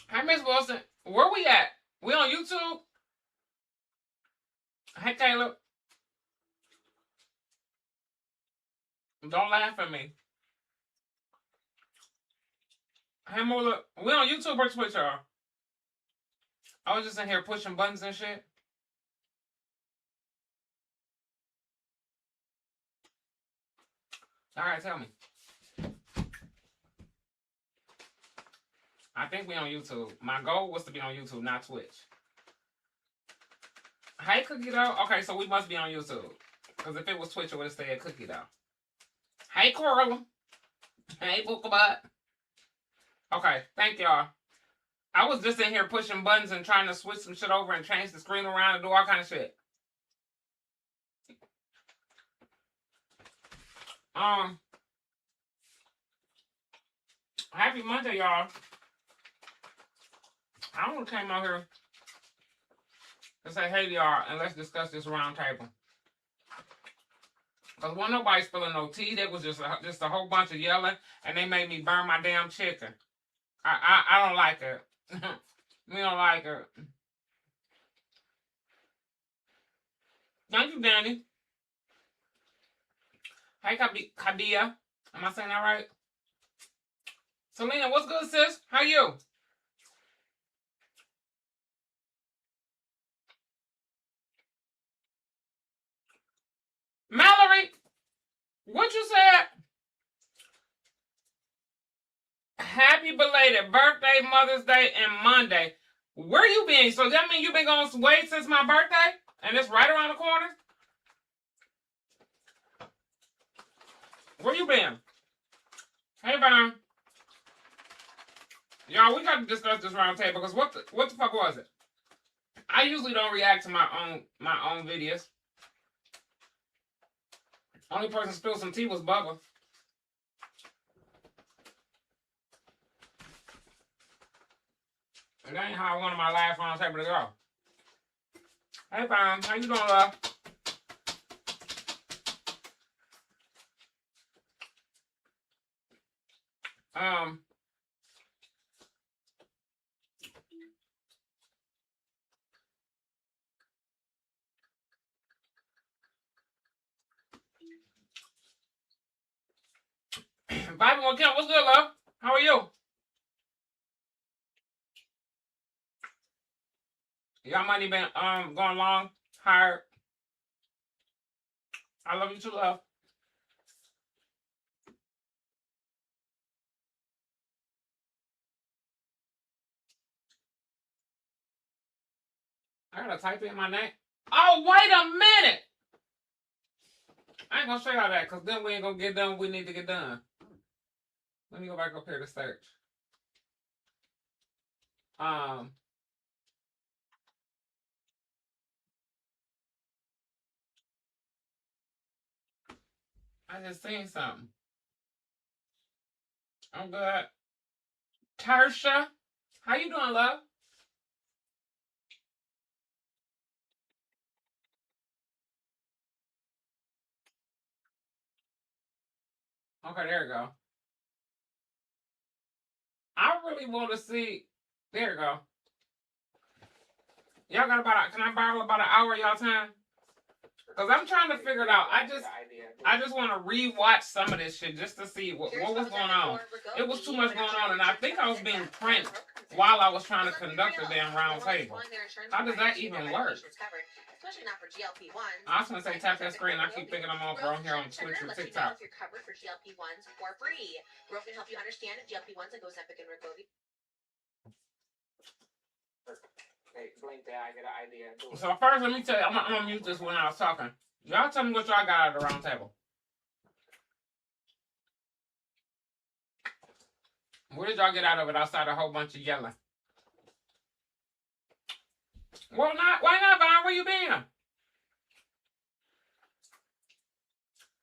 Hey, Miss Wilson, where we at? We on YouTube? Hey, Caleb, don't laugh at me. Hey, Moolah, we on YouTube or Twitch, y'all? I was just in here pushing buttons and shit. All right, tell me. I think we on YouTube. My goal was to be on YouTube, not Twitch. Hey, Cookie Dough. Okay, so we must be on YouTube. Because if it was Twitch, it would have stayed Cookie Dough. Hey, Coraline. Hey, Bookabot. Okay, thank y'all. I was just in here pushing buttons and trying to switch some shit over and change the screen around and do all kind of shit. Happy Monday, y'all. I only came out here to say hey to y'all and let's discuss this round table. Because wasn't nobody spilling no tea. There was just a whole bunch of yelling and they made me burn my damn chicken. I don't like it. We don't like it. Thank you, Danny. Hey, Kadia. Am I saying that right? Selena, what's good, sis? How you? Mallory, what you said? Happy belated birthday, Mother's Day, and Monday. Where you been? So that mean you been going to wait since my birthday? And it's right around the corner? Where you been? Hey, Vaughn. Y'all, we got to discuss this round table because what the fuck was it? I usually don't react to my own videos. Only person spilled some tea was Bubba. And that ain't how I wanted my last round table to go. Hey, Vaughn. How you doing, love? 5-1 Kim, what's good, love? How are you? Y'all money been going long, hard. I love you too, love. I gotta type in my name. Oh, wait a minute! I ain't gonna show y'all that because then we ain't gonna get done what we need to get done. Let me go back up here to search. I just seen something. I'm good. Tarsha, how you doing, love? Okay, there you go. I really want to see. There you go. Y'all got can I borrow about an hour of y'all time? Because I'm trying to figure it out. I just want to rewatch some of this shit just to see what was going on. It was too much going on, and I think I was being pranked while I was trying to conduct the damn round table. How does that even work? Especially not for GLP-1s. I was gonna say tap that screen. I keep thinking I'm on from here on Twitch and TikTok. You're covered for GLP-1s for free. We're can help you understand GLP-1s and Ozempic and Wegovy. Blink that, I get an idea. So first, let me tell you, I'm gonna mute this when I was talking. Y'all tell me what y'all got out of the round table. What did y'all get out of it outside a whole bunch of yelling? Well, not why not, Vaughn? Where you been?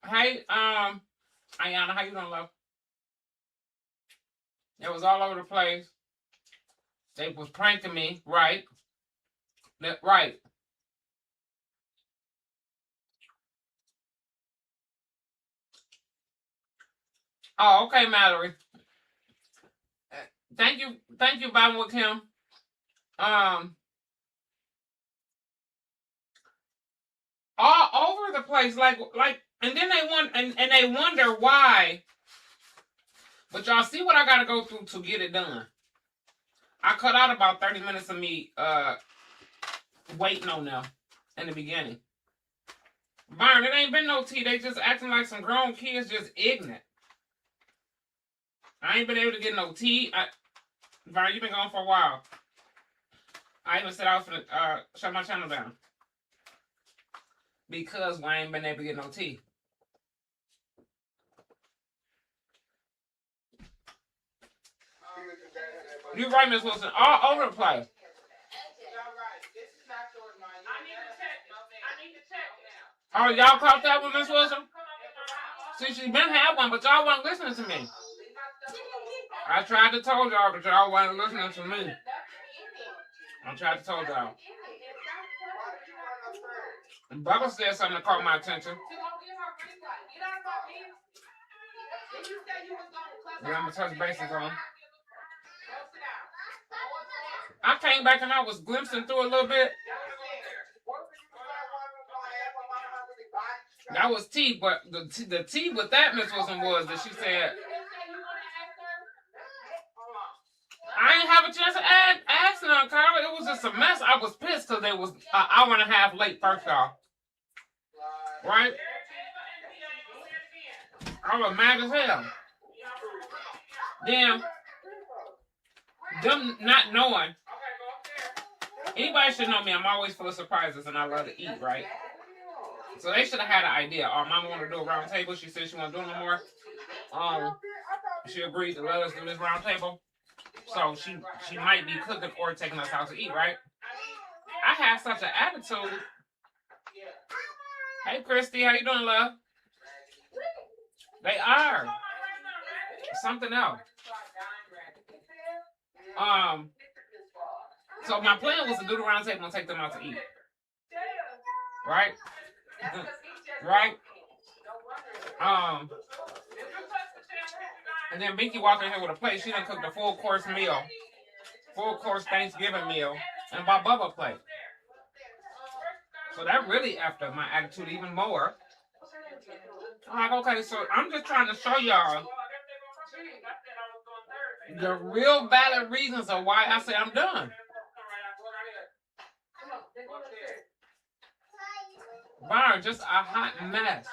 Hey, Ayana, how you doing, love? It was all over the place. They was pranking me, right? Right. Oh, okay, Mallory. Thank you, vibing with Kim. All over the place, like, and then they wonder why. But y'all see what I gotta go through to get it done. I cut out about 30 minutes of me waiting on them in the beginning. Byron, it ain't been no tea. They just acting like some grown kids, just ignorant. I ain't been able to get no tea. Byron, you been gone for a while. I even said I was gonna shut my channel down because I ain't been able to get no tea. You right, Miss Wilson. All over the place. Oh, y'all caught that one, Miss Wilson? See, she been had one, but y'all wasn't listening to me. I tried to tell y'all, but y'all wasn't listening to me. I tried to tell y'all. Bubba said something that caught my attention. Yeah, I'm gonna touch bases on. I came back and I was glimpsing through a little bit. That was tea, but the tea with that Miss Wilson was that she said, I ain't have a chance to ask none, Carla. It was just a mess. I was pissed because they was an hour and a half late first off. Right? I was mad as hell. Then, them not knowing. Anybody should know me. I'm always full of surprises and I love to eat, right? So they should have had an idea. Our mama wanted to do a round table. She said she won't do it no more. She agreed to let us do this round table. So she might be cooking or taking us out to eat, right? I have such an attitude. Hey, Christy, how you doing, love? They are. Something else. So my plan was to do the round table and take them out to eat. Right? Right? And then Binky walked in here with a plate. She done cooked a full course meal. Full course Thanksgiving meal. And bought Bubba a plate. So that really after my attitude even more. I'm like, okay, so I'm just trying to show y'all the real valid reasons of why I say I'm done. Byron, just a hot mess.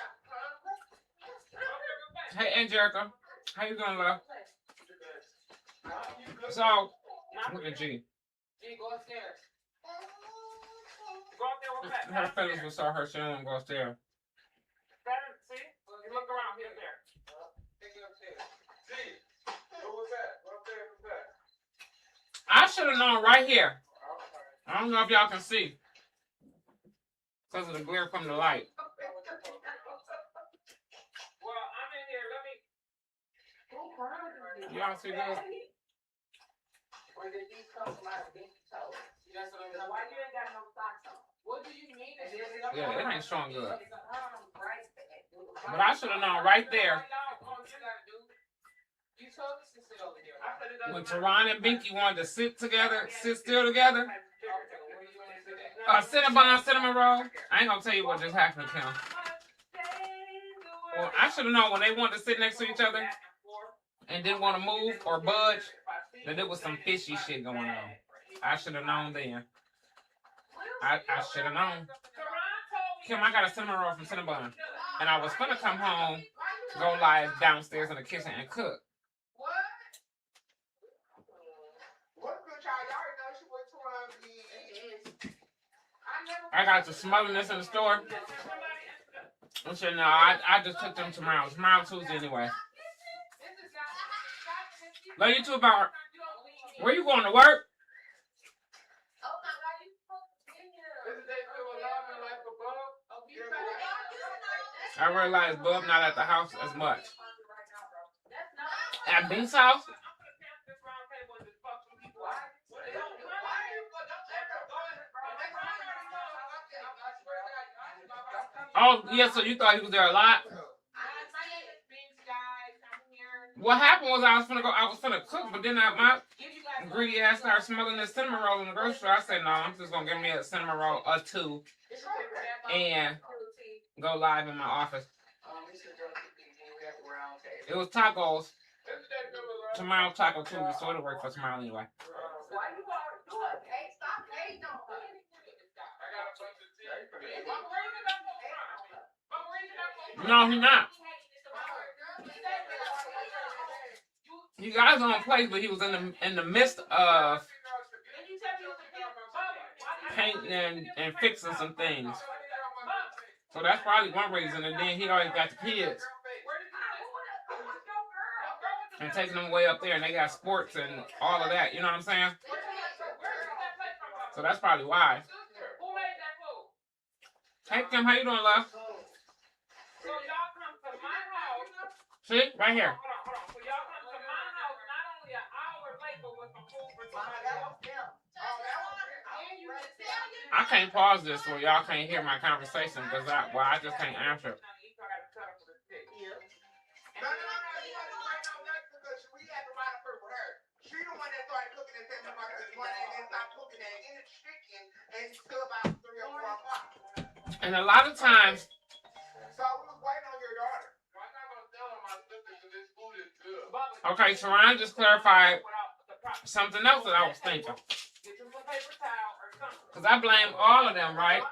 Hey, Angelica. How you doing, love? So, look at G. Go upstairs. Her feelings will start her. She don't want to go upstairs. See? You look around here, there. I should have known right here. I don't know if y'all can see because of the glare from the light. Well, I'm in here. Let me. Y'all see this? Why you ain't got no socks on? What do you mean? Yeah, it ain't strong good. But I should have known right there. When Teron and Binky wanted to sit still together. Cinnamon roll. I ain't gonna tell you what just happened to him. Well, I should have known when they wanted to sit next to each other and didn't want to move or budge that there was some fishy shit going on. I should have known then. I should have known. Kim, I got a cinnamon roll from Cinnabon. And I was gonna come home, go live downstairs in the kitchen and cook. I got the smotherness in the store. I said, no, I just took them tomorrow. Tomorrow, Tuesday, anyway. Love you too, about where you going to work? I realized Bub not at the house as much. At B's house? Oh, yeah, so you thought he was there a lot? What happened was I was finna cook, but then my greedy ass started smelling this cinnamon roll in the grocery store. I said, no, I'm just gonna give me a cinnamon roll or two and go live in my office. It was tacos. Tomorrow Taco Tuesday, so it'll work for tomorrow anyway. No, he's not. He got his own place, but he was in the midst of painting and fixing some things. So that's probably one reason. And then he always got the kids and taking them way up there, and they got sports and all of that. You know what I'm saying? So that's probably why. Hey Kim, how you doing, love? So y'all come to my house. See, right here. Hold on. So y'all come to my house not only an hour late, but with some food for somebody else. I can't pause this so y'all can't hear my conversation because I just can't answer. She the one that started cooking and said my and then stopped cooking and ended chicken and still about 3 or 4 o'clock. And a lot of times. So we was waiting on your daughter. I'm not gonna tell her my sister because this food is good. Okay, Sharon just clarified something else that I was thinking. Because I blame all of them, right?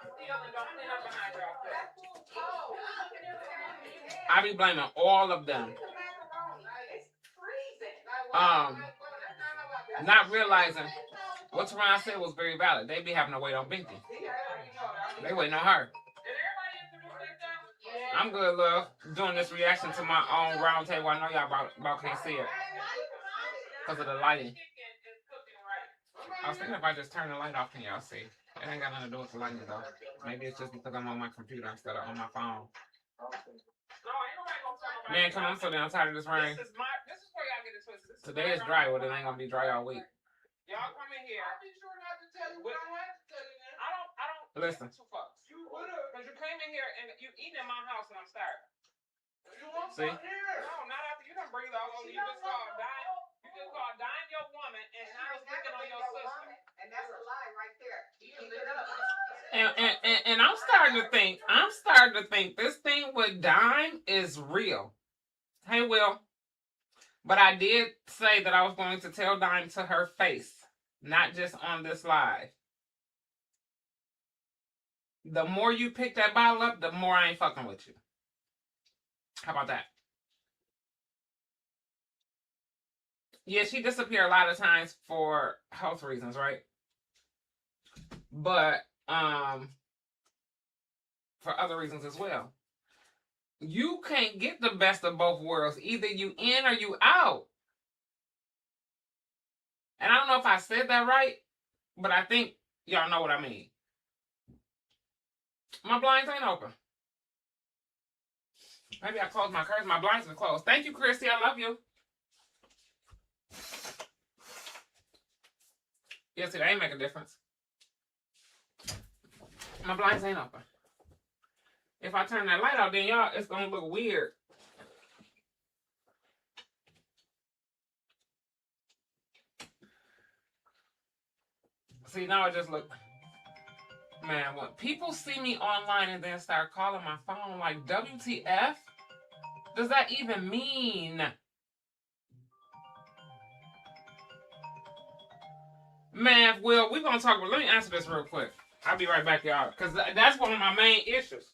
I be blaming all of them. Not realizing what Teron said was very valid. They be having to wait on Binky. They waiting on her. I'm good, love. Doing this reaction to my own round table. I know y'all about can't see it because of the lighting. I was thinking if I just turn the light off, can y'all see? It ain't got nothing to do with the lighting though. Maybe it's just because I'm on my computer instead of on my phone. Man, come on, I'm so damn tired of this rain. This is where y'all get it twisted. Today is dry, but it ain't gonna be dry all week. Y'all come in here. I'll be sure not to tell you what I have to tell you now. I don't listen. You would have. Because you came in here and you eating in my house and I'm starving. You want some here? No, not after you done breathe all over. You just called dying your woman and I was looking on your sister. And that's a lie right there. Keep it up. And I'm starting to think this thing with Dime is real. Hey, Will. But I did say that I was going to tell Dime to her face, not just on this live. The more you pick that bottle up, the more I ain't fucking with you. How about that? Yeah, she disappeared a lot of times for health reasons, right? But for other reasons as well. You can't get the best of both worlds. Either you in or you out. And I don't know if I said that right, but I think y'all know what I mean. My blinds ain't open. Maybe I closed my curtains. My blinds are closed. Thank you, Christy. I love you. Yeah, see, that ain't make a difference. My blinds ain't open. If I turn that light out, then y'all, it's gonna look weird. See, now it just look. Man, when people see me online and then start calling my phone like WTF, does that even mean? Man, Will, we're gonna talk about. Let me answer this real quick. I'll be right back, y'all, because that's one of my main issues.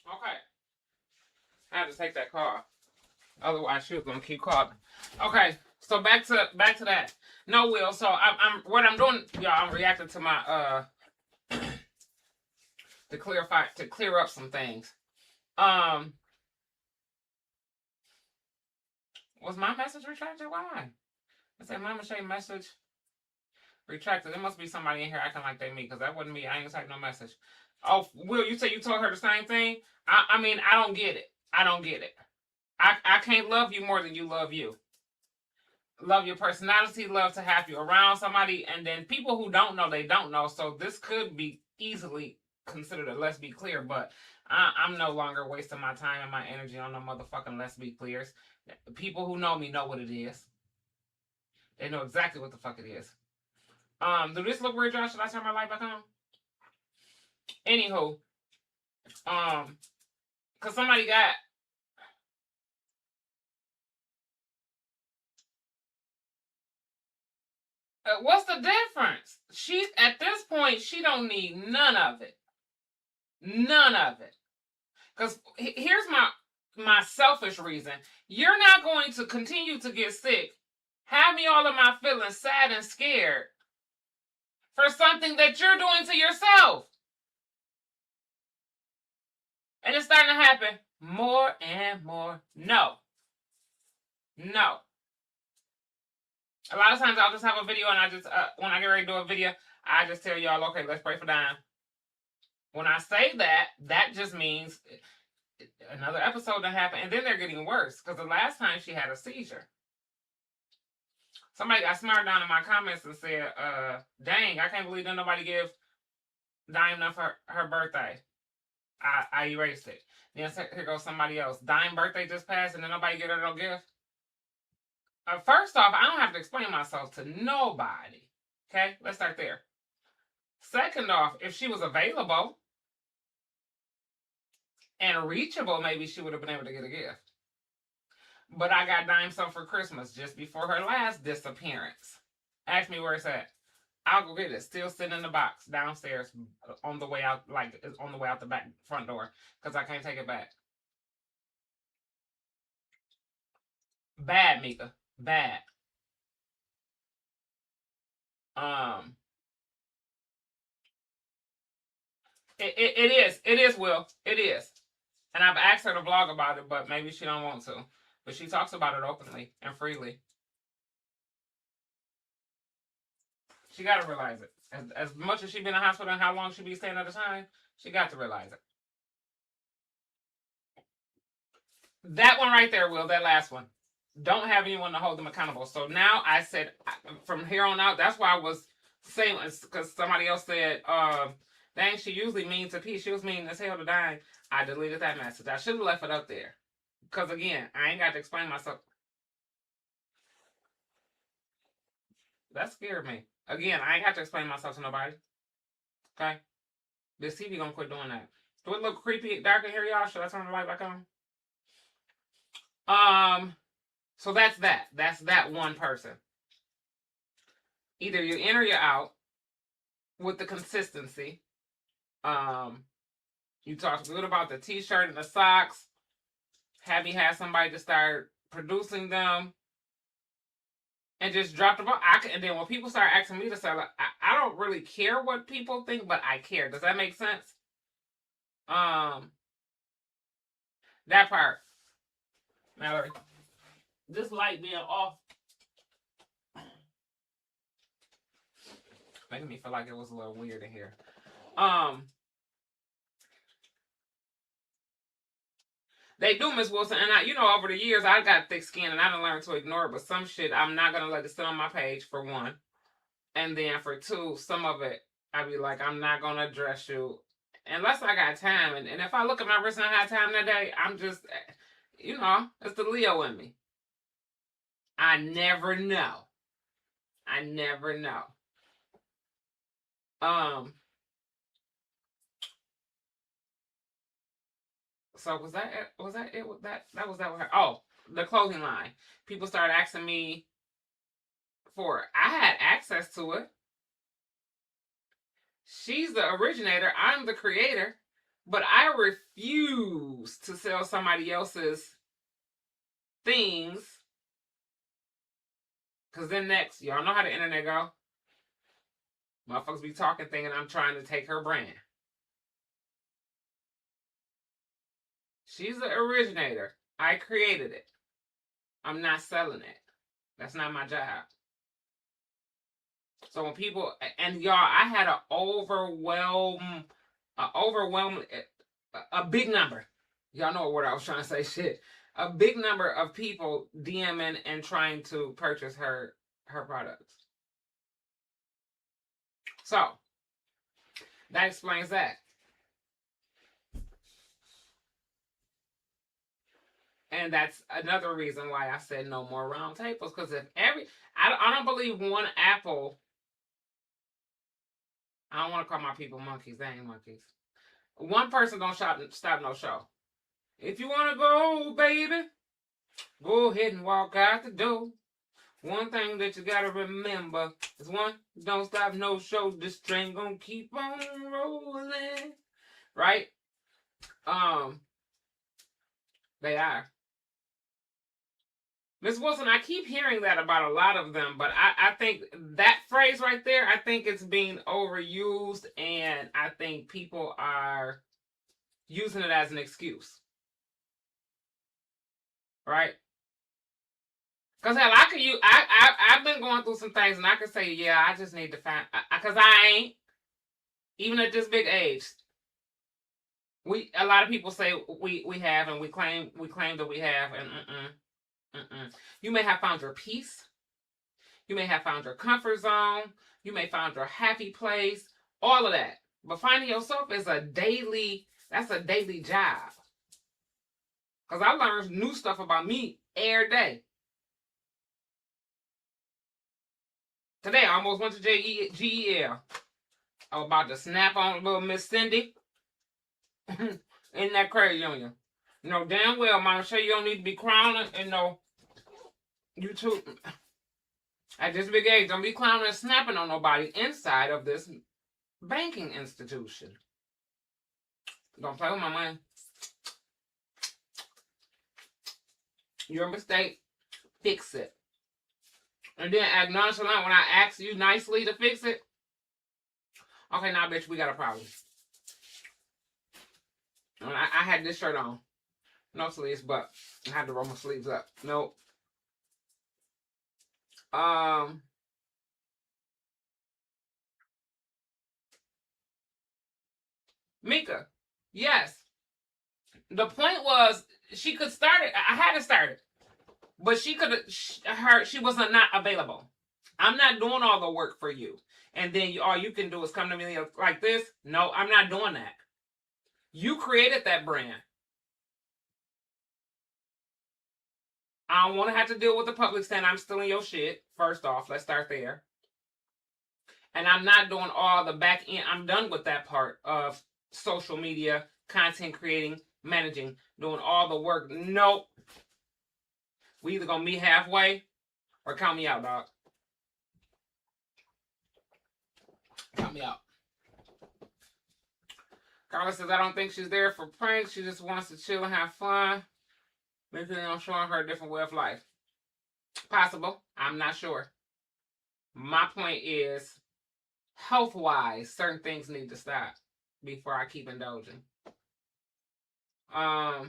Okay. I had to take that call. Otherwise, she was gonna keep calling. Okay, so back to that. No, Will. So I'm what I'm doing, y'all. I'm reacting to my to clear up some things. Was my message retracted? Why? I said Mama Shay message retracted. There must be somebody in here acting like they me, because that wasn't me. I ain't typed no message. Oh, Will, you say you told her the same thing? I mean, I don't get it. I don't get it. I can't love you more than you love you. Love your personality, love to have you around somebody, and then people who don't know, they don't know. So this could be easily considered a let's be clear, but I'm no longer wasting my time and my energy on no motherfucking let's be clears. People who know me know what it is. They know exactly what the fuck it is. Do this look weird, Josh? Should I turn my light back on? Anywho, cause somebody got. What's the difference? She's at this point, she don't need none of it. None of it. Because here's my selfish reason. You're not going to continue to get sick, have me all of my feelings sad and scared for something that you're doing to yourself. And it's starting to happen more and more. No. No. A lot of times I'll just have a video and I just, when I get ready to do a video, I just tell y'all, okay, let's pray for Dime. When I say that, that just means another episode that happened, and then they're getting worse, because the last time she had a seizure. Somebody got smart down in my comments and said, dang, I can't believe that nobody give Dime enough for her birthday. I erased it. Then here goes somebody else. Dime birthday just passed and then nobody get her no gift. First off, I don't have to explain myself to nobody. Okay, let's start there. Second off, if she was available and reachable, maybe she would have been able to get a gift. But I got Dime some for Christmas just before her last disappearance. Ask me where it's at. I'll go get it. Still sitting in the box downstairs on the way out, like it's on the way out the back front door, because I can't take it back. Bad, Mika. Bad. It is. It is, Will. It is. And I've asked her to blog about it, but maybe she don't want to. But she talks about it openly and freely. She got to realize it. As much as she been in the hospital and how long she be staying at a time, she got to realize it. That one right there, Will, that last one. Don't have anyone to hold them accountable. So now I said, from here on out, that's why I was saying, because somebody else said, dang, she usually mean to P. She was mean as hell to Dime. I deleted that message. I should have left it up there. Because again, I ain't got to explain myself. That scared me. Again, I ain't got to explain myself to nobody. Okay? This TV gonna quit doing that. Do it look creepy dark in here, y'all? Should I turn the light back on? So that's that. That's that one person. Either you're in or you're out with the consistency. You talked good about the t-shirt and the socks. Have you had somebody to start producing them? And just drop the ball. And then when people start asking me to sell it, I don't really care what people think, but I care. Does that make sense? That part. Mallory. This light being off making me feel like it was a little weird in here. They do, Miss Wilson, and I, over the years, I got thick skin, and I done learned to ignore it. But some shit, I'm not gonna let it sit on my page, for one, and then for two, some of it, I be like, I'm not gonna address you unless I got time. And if I look at my wrist and I have time that day, I'm just, it's the Leo in me. I never know. I never know. So was that it? That was that. Oh, the clothing line. People started asking me for it. I had access to it. She's the originator. I'm the creator. But I refuse to sell somebody else's things. Because then next, y'all know how the internet go. Motherfuckers be talking thinking I'm trying to take her brand. She's the originator. I created it. I'm not selling it. That's not my job. So when people, and y'all, I had a big number. Y'all know what word I was trying to say. Shit. A big number of people DMing and trying to purchase her products. So that explains that. And that's another reason why I said no more round tables. Because if I don't believe one apple. I don't want to call my people monkeys. They ain't monkeys. One person don't stop no show. If you want to go, baby, go ahead and walk out the door. One thing that you gotta remember is one, don't stop no show. This train gonna keep on rolling. Right? They are. Miss Wilson, I keep hearing that about a lot of them, but I think that phrase right there, I think it's being overused, and I think people are using it as an excuse. Right? Because hell, I've been going through some things, and I could say, yeah, I just need to find, because I ain't, even at this big age. A lot of people say we have, and we claim that we have, and you may have found your peace. You may have found your comfort zone. You may found your happy place. All of that. But finding yourself is that's a daily job. Because I learn new stuff about me every day. Today, I almost went to GEL. I was about to snap on little Miss Cindy. Isn't that crazy on you? You know damn well, Mama, sure you don't need to be crowning and no. You too. At this big age, don't be clowning and snapping on nobody inside of this banking institution. Don't play with my money. Your mistake. Fix it. And then act nonchalant when I ask you nicely to fix it. Okay, now, bitch, we got a problem. And I had this shirt on. No sleeves, but I had to roll my sleeves up. Nope. Mika, yes. The point was she could start it. I had to start it, but she was not available. I'm not doing all the work for you, and then all you can do is come to me like this. No, I'm not doing that. You created that brand. I don't want to have to deal with the public saying I'm stealing your shit. First off, let's start there. And I'm not doing all the back end. I'm done with that part of social media, content creating, managing, doing all the work. Nope. We either gonna meet halfway or count me out, dog. Count me out. Carla says, I don't think she's there for pranks. She just wants to chill and have fun. Maybe I'm showing her a different way of life. Possible. I'm not sure. My point is, health-wise, certain things need to stop before I keep indulging. I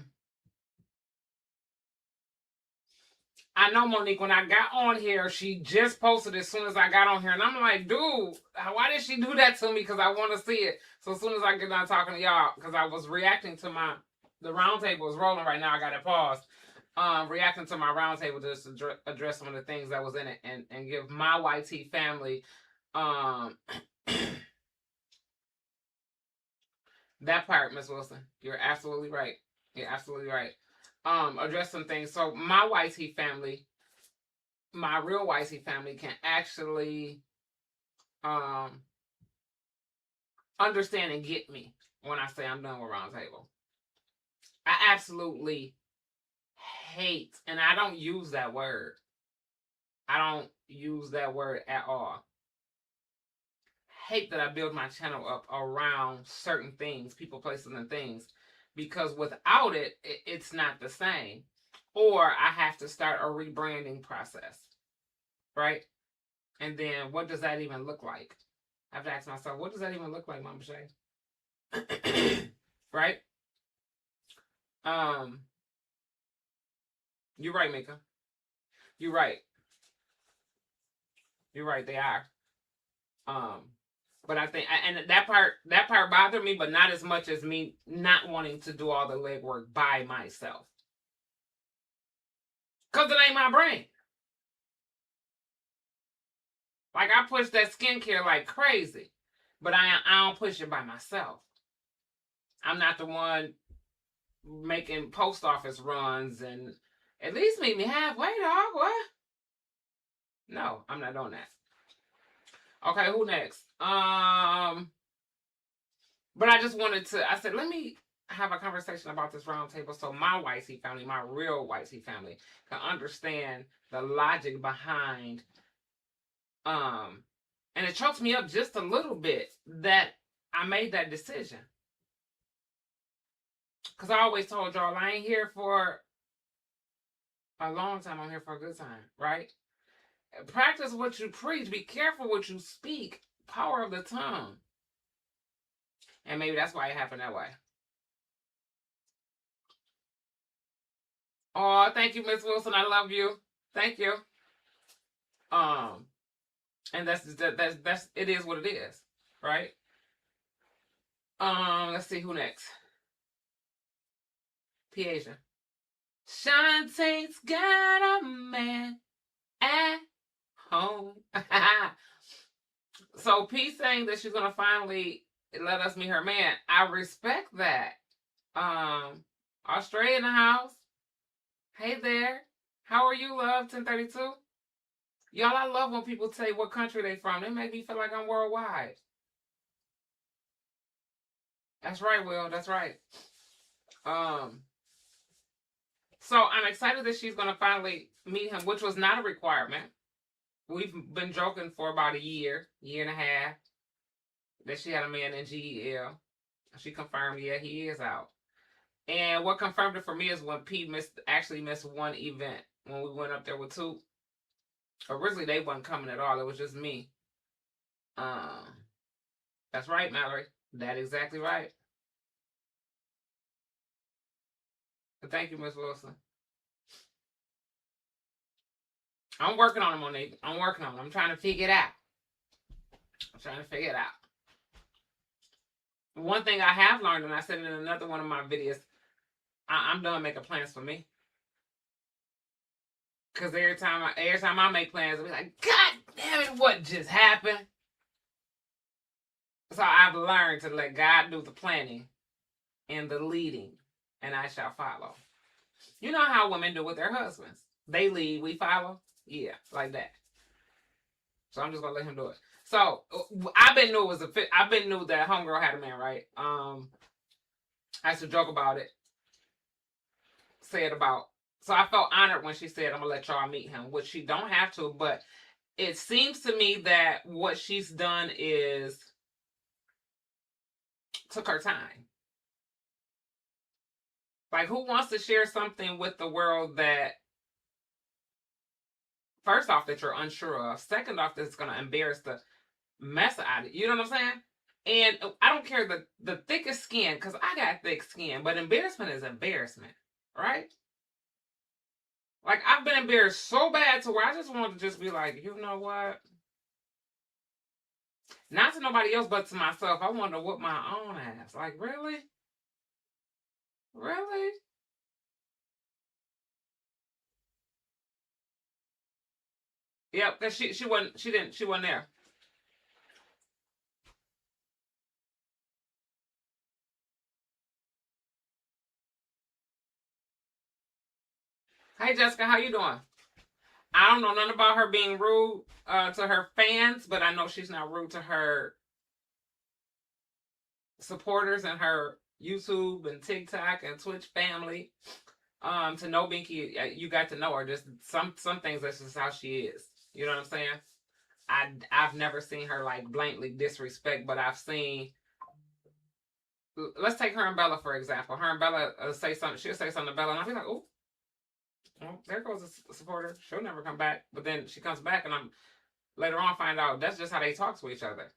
know, Monique, when I got on here, she just posted as soon as I got on here. And I'm like, dude, why did she do that to me? Because I want to see it. So as soon as I get done talking to y'all, because I was reacting to the round table is rolling right now. I got it paused. Reacting to my round table just to address some of the things that was in it and give my YT family that part, Miss Wilson. You're absolutely right. You're absolutely right. Address some things. So my YT family, my real YT family can actually understand and get me when I say I'm done with round table. I absolutely hate, and I don't use that word. I don't use that word at all. hate that I build my channel up around certain things, people, places, and things, because without it, it's not the same. Or I have to start a rebranding process, right? And then what does that even look like? I have to ask myself, what does that even look like, Mama Shay? Right? You're right, Mika. You're right. You're right, they are. But I think, and that part bothered me, but not as much as me not wanting to do all the legwork by myself. Because it ain't my brain. Like, I push that skincare like crazy, but I don't push it by myself. I'm not the one making post office runs and at least meet me halfway, dog. What? No, I'm not doing that. Okay, who next? But I just wanted to, I said, let me have a conversation about this round table so my White Sea family, my real White Sea family, can understand the logic behind, and it chokes me up just a little bit that I made that decision. Because I always told y'all I ain't here for a long time, I'm here for a good time, right? Practice what you preach. Be careful what you speak. Power of the tongue. And maybe that's why it happened that way. Oh, thank you, Miss Wilson. I love you. Thank you. And that's it is what it is, right? Let's see who next. Piasia. Shantae's got a man at home. So P saying that she's gonna finally let us meet her man. I respect that. Australia in the house. Hey there. How are you, love? 1032. Y'all, I love when people say what country they from. They make me feel like I'm worldwide. That's right, Will. That's right. So I'm excited that she's gonna finally meet him, which was not a requirement. We've been joking for about a year and a half, that she had a man in GEL. She confirmed, yeah, he is out. And what confirmed it for me is when Pete actually missed one event when we went up there with two. Originally, they wasn't coming at all. It was just me. That's right, Mallory. That's exactly right. But thank you, Miss Wilson. I'm working on him, Monique. I'm working on him. I'm trying to figure it out. One thing I have learned, and I said it in another one of my videos, I'm done making plans for me. Because every time I make plans, I'll be like, God damn it, what just happened? So I've learned to let God do the planning and the leading, and I shall follow. You know how women do with their husbands. They lead, we follow. Yeah, like that. So I'm just gonna let him do it. So I've been knew that homegirl had a man, right? I used to joke about it. So I felt honored when she said, I'm gonna let y'all meet him, which she don't have to, but it seems to me that what she's done is took her time. Like, who wants to share something with the world that, first off, that you're unsure of, second off, that's going to embarrass the mess out of it. You know what I'm saying? And I don't care the thickest skin, because I got thick skin, but embarrassment is embarrassment, right? Like, I've been embarrassed so bad to where I just wanted to just be like, you know what? Not to nobody else, but to myself. I wanted to whoop my own ass. Like, really? Really? Yep, because she wasn't there. Hey Jessica, how you doing? I don't know nothing about her being rude to her fans, but I know she's not rude to her supporters and her YouTube and TikTok and Twitch family. To know Binky, you got to know her. Just some things, that's just how she is. You know what I'm saying? I've never seen her like blatantly disrespect, but I've seen. Let's take her and Bella for example. Her and Bella say something. She'll say something to Bella, and I'll be like, "Oh, well, there goes a supporter. She'll never come back." But then she comes back, and I'm later on find out that's just how they talk to each other.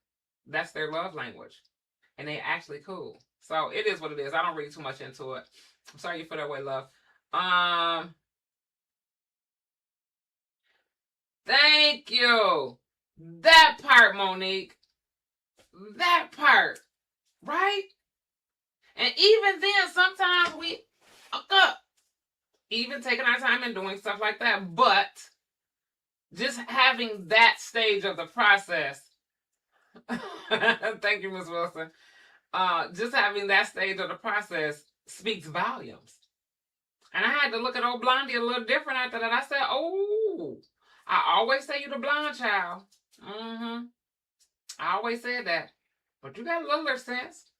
That's their love language, and they actually cool. So it is what it is. I don't read too much into it. I'm sorry you feel that way, love. Thank you. That part, Monique. That part, right? And even then, sometimes we fuck up. Even taking our time and doing stuff like that. But just having that stage of the process. Thank you, Miss Wilson. Just having that stage of the process speaks volumes. And I had to look at old Blondie a little different after that. I said, "Oh, I always say you the blonde child." Mm-hmm. I always said that. But you got a little sense.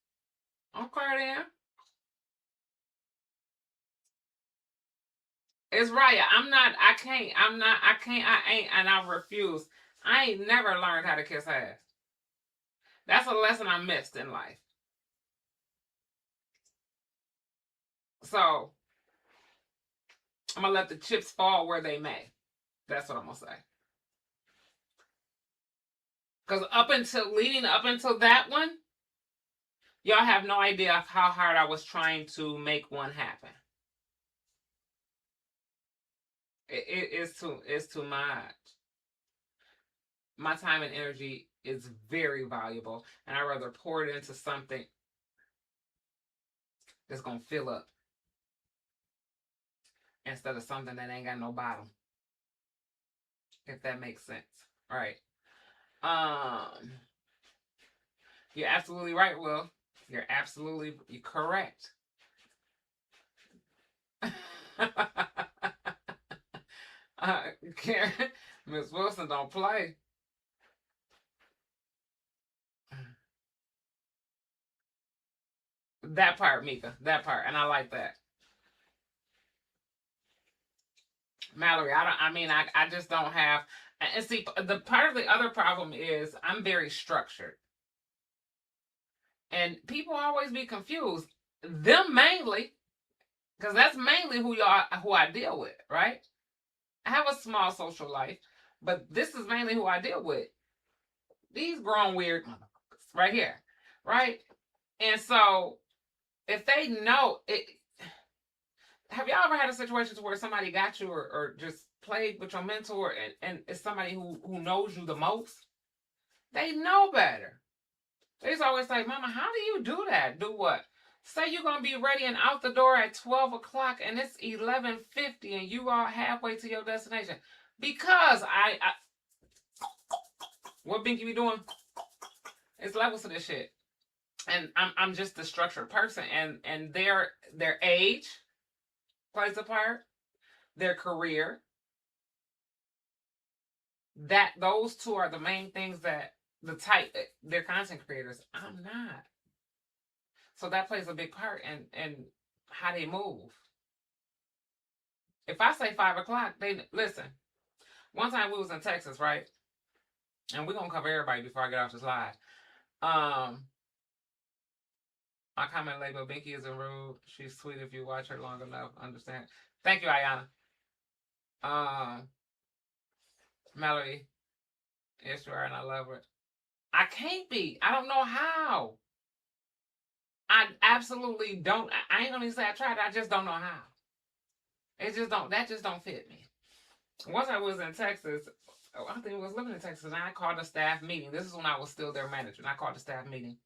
Okay, then. It's right. I ain't, and I refuse. I ain't never learned how to kiss ass. That's a lesson I missed in life. So, I'm going to let the chips fall where they may. That's what I'm going to say. Because leading up until that one, y'all have no idea of how hard I was trying to make one happen. It's too much. My time and energy is very valuable, and I'd rather pour it into something that's gonna fill up instead of something that ain't got no bottom. If that makes sense. All right. You're absolutely right, Will. You're correct. Miss Wilson don't play. That part, Mika. That part. And I like that. Mallory, I just don't have. And see, the part of the other problem is I'm very structured. And people always be confused. Them mainly, because that's mainly who I deal with, right? I have a small social life, but this is mainly who I deal with. These grown weird motherfuckers right here, right? And so if they know it, have y'all ever had a situation where somebody got you or just played with your mentor and it's somebody who knows you the most? They know better. They just always say, "Mama, how do you do that? Do what? Say you're gonna be ready and out the door at 12 o'clock and it's 11:50 and you are halfway to your destination." Because I what Binky be doing? It's levels to this shit. And I'm just a structured person, and their age plays a part, their career. That those two are the main things that they're content creators. I'm not. So that plays a big part in how they move. If I say 5 o'clock, they listen. One time we was in Texas, right? And we're gonna cover everybody before I get off this live. My comment label, Binky isn't rude. She's sweet if you watch her long enough. Understand. Thank you, Ayana. Melody. Yes, you are, and I love it. I can't be. I don't know how. I absolutely don't. I ain't gonna even say I tried. I just don't know how. That just don't fit me. Once I was in Texas, I think I was living in Texas, and I called a staff meeting. This is when I was still their manager, and I called a staff meeting.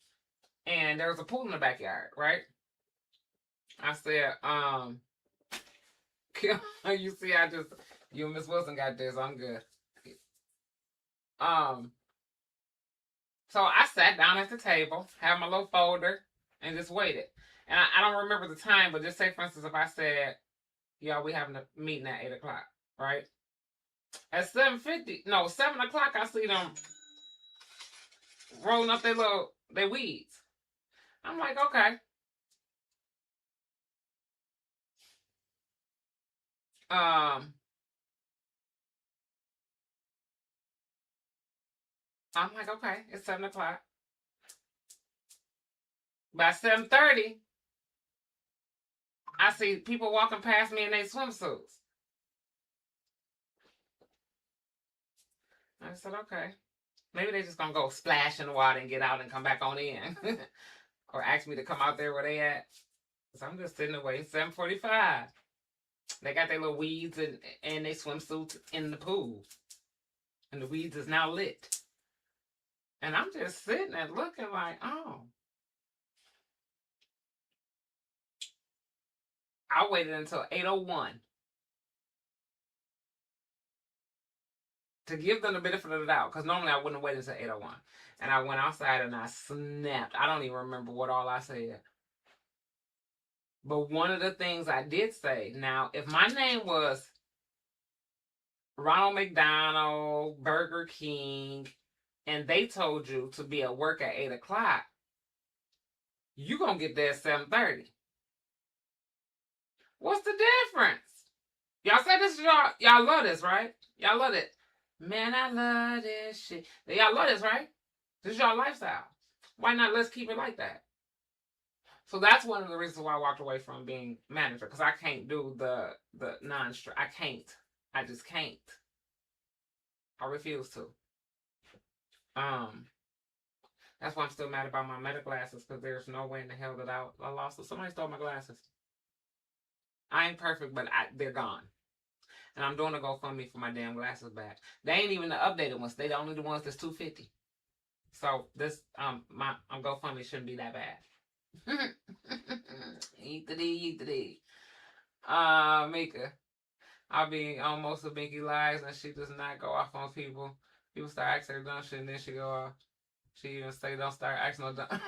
And there was a pool in the backyard, right? I said, you see, you and Miss Wilson got this. I'm good. So I sat down at the table, had my little folder, and just waited. And I don't remember the time, but just say, for instance, if I said, "Y'all, we having a meeting at 8 o'clock," right? At 7 o'clock, I see them rolling up their weeds. I'm like, okay. I'm like, okay, it's 7 o'clock. By 7:30, I see people walking past me in their swimsuits. I said, okay. Maybe they just gonna go splash in the water and get out and come back on in. Or ask me to come out there where they at. So I'm just sitting there waiting. 7:45. They got their little weeds and their swimsuits in the pool. And the weeds is now lit. And I'm just sitting there looking like, oh. I waited until 8:01 to give them the benefit of the doubt, because normally I wouldn't have waited until 8:01. And I went outside and I snapped. I don't even remember what all I said. But one of the things I did say, now, if my name was Ronald McDonald, Burger King, and they told you to be at work at 8 o'clock, you going to get there at 7:30. What's the difference? Y'all say this, y'all love this, right? Y'all love it. Man, I love this shit. Y'all love this, right? This is y'all lifestyle. Why not let's keep it like that? So that's one of the reasons why I walked away from being manager, because I can't do the non-stress. I can't. I just can't. I refuse to. That's why I'm still mad about my Meta glasses, because there's no way in the hell that I lost them. Somebody stole my glasses. I ain't perfect, but they're gone. And I'm doing a GoFundMe for my damn glasses back. They ain't even the updated ones. They only the ones that's $250. So this my GoFundMe shouldn't be that bad. Eat the D. Mika. I'll be on most of Binky lives and she does not go off on people. People start asking her dumb shit and then she go off. She even say don't start asking no dumb.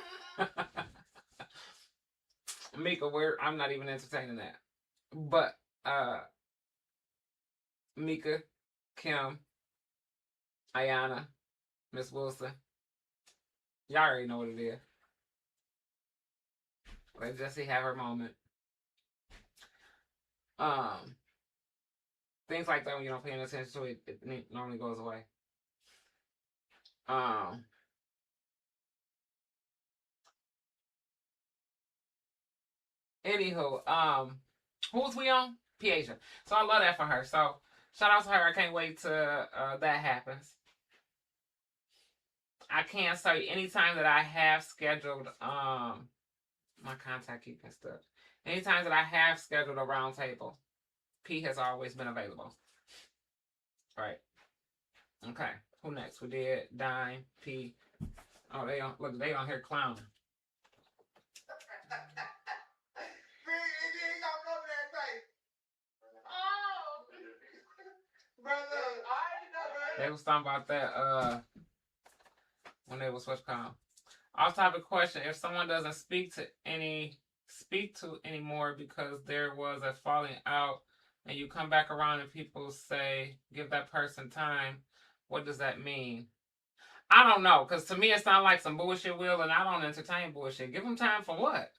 Mika, I'm not even entertaining that. But Mika, Kim, Ayana, Miss Wilson. Y'all already know what it is. Let Jessie have her moment. Things like that, when you don't pay any attention to it, it normally goes away. Anywho, who's we on? Piasia. So I love that for her. So shout out to her. I can't wait till that happens. I can say anytime that I have scheduled my contact keep messed up. Anytime that I have scheduled a round table, P has always been available. Right. Okay. Who next? We did Dime, P. Oh, they on here clowning. They was talking about that when they was what's called. Off topic question: if someone doesn't speak to anymore because there was a falling out, and you come back around and people say give that person time, what does that mean? I don't know, because to me it sounds like some bullshit, Will, and I don't entertain bullshit. Give them time for what?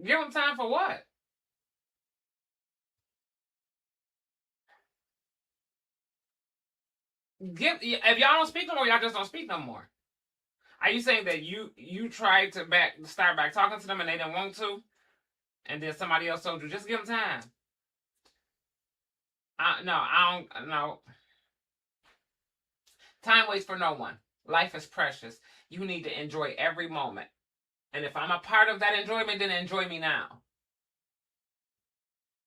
Give them time for what? If y'all don't speak no more, y'all just don't speak no more. Are you saying that you tried to start back talking to them and they didn't want to, and then somebody else told you just give them time? No, I don't. No. Time waits for no one. Life is precious. You need to enjoy every moment. And if I'm a part of that enjoyment, then enjoy me now.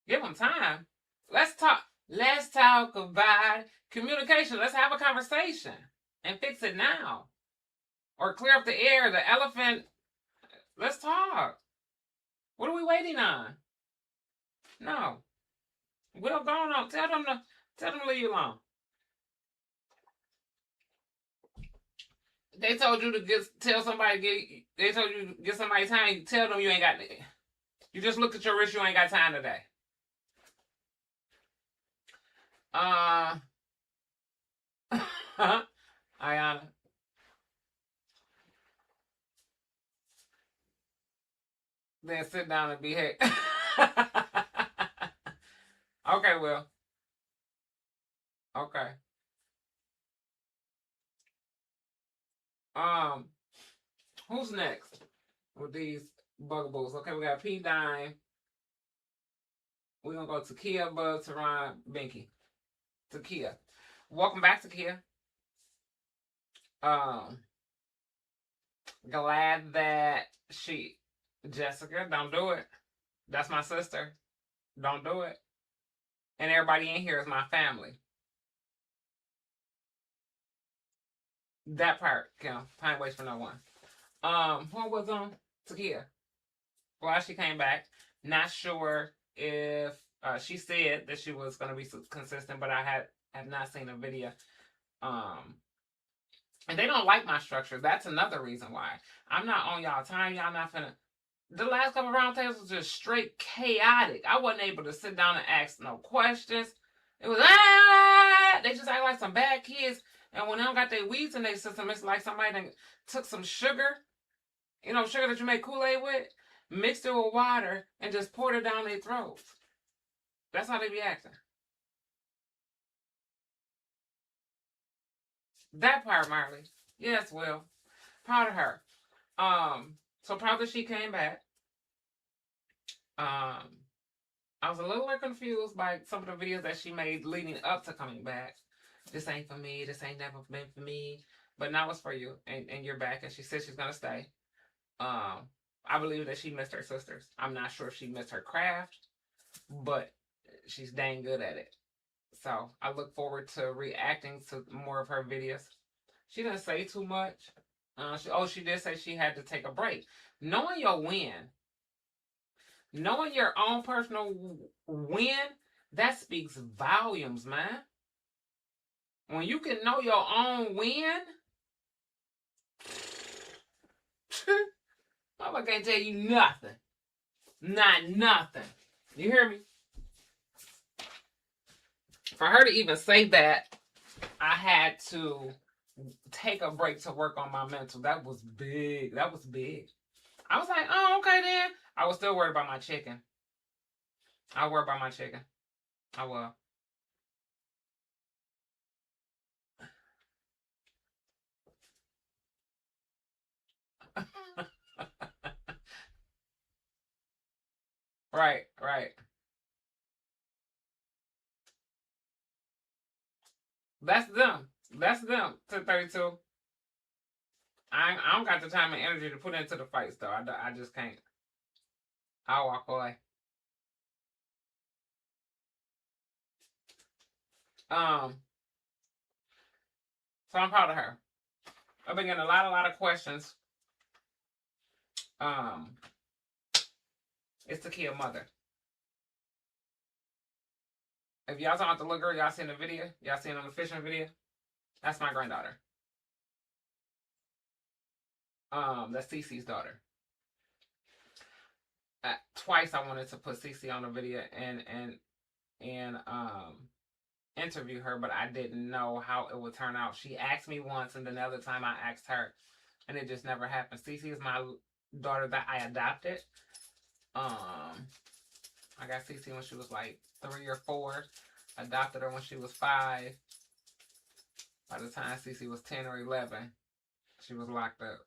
Give them time. Let's talk. Let's talk about communication. Let's have a conversation and fix it now. Or clear up the air, the elephant. Let's talk. What are we waiting on? No. We'll go on. Tell them to leave you alone. They told you to tell somebody, they told you to get somebody time. Tell them you ain't got it. You just looked at your wrist, you ain't got time today. Ayana. Then sit down and behave. Okay, Will. Okay. Who's next with these bugaboos? Okay, we got P Dime. We're gonna go to Kia, Bug, Teron, Binky. To Kia. Welcome back to Kia. Glad that Jessica, don't do it. That's my sister. Don't do it. And everybody in here is my family. That part, Kim. Can't wait for no one. What was on Takia? Well, she came back. Not sure if she said that she was going to be consistent, but I have not seen a video. And they don't like my structure. That's another reason why. I'm not on y'all time. Y'all not finna. The last couple of roundtables was just straight chaotic. I wasn't able to sit down and ask no questions. It was they just act like some bad kids. And when they don't got their weeds in their system, it's like somebody that took some sugar, sugar that you make Kool-Aid with, mixed it with water, and just poured it down their throats. That's how they be acting. That part, Marley. Yes, Will. Proud of her. So proud that she came back. I was a little confused by some of the videos that she made leading up to coming back. This ain't for me. This ain't never been for me. But now it's for you, and you're back. And she said she's gonna stay. I believe that she missed her sisters. I'm not sure if she missed her craft, but she's dang good at it. So I look forward to reacting to more of her videos. She didn't say too much. She did say she had to take a break. Knowing your win, knowing your own personal win, that speaks volumes, man. When you can know your own win, Mama can't tell you nothing. Not nothing. You hear me? For her to even say that, I had to take a break to work on my mental. That was big. That was big. I was like, oh, okay then. I was still worried about my chicken. I worried about my chicken. I will. Right. That's them. That's them. 1032. I don't got the time and energy to put into the fights though. I just can't. I'll walk away. So I'm proud of her. I've been getting a lot of questions. It's Takia mother. If y'all talking about the little girl, y'all seen the video? Y'all seen on the fishing video? That's my granddaughter. That's Cece's daughter. Twice I wanted to put Cece on the video and interview her, but I didn't know how it would turn out. She asked me once, and then the other time I asked her, and it just never happened. Cece is my daughter that I adopted. I got Cece when she was like 3 or 4. Adopted her when she was 5. By the time Cece was 10 or 11, she was locked up.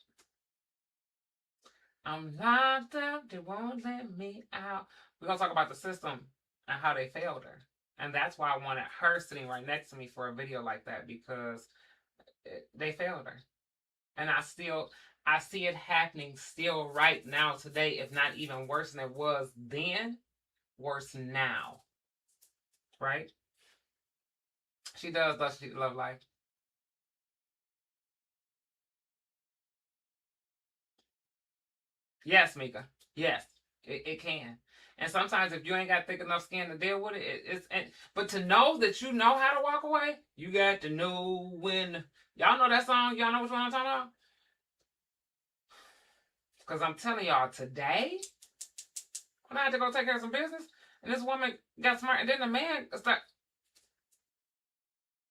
I'm locked up, they won't let me out. We're going to talk about the system and how they failed her. And that's why I wanted her sitting right next to me for a video like that, because they failed her. And I see it happening still right now today, if not even worse than it was then, worse now. Right? She does love life. Yes, Mika. Yes, it can. And sometimes if you ain't got thick enough skin to deal with it, but to know that you know how to walk away, you got to know when. Y'all know that song? Y'all know which one I'm talking about? Because I'm telling y'all, today, when I had to go take care of some business, and this woman got smart, and then the man started,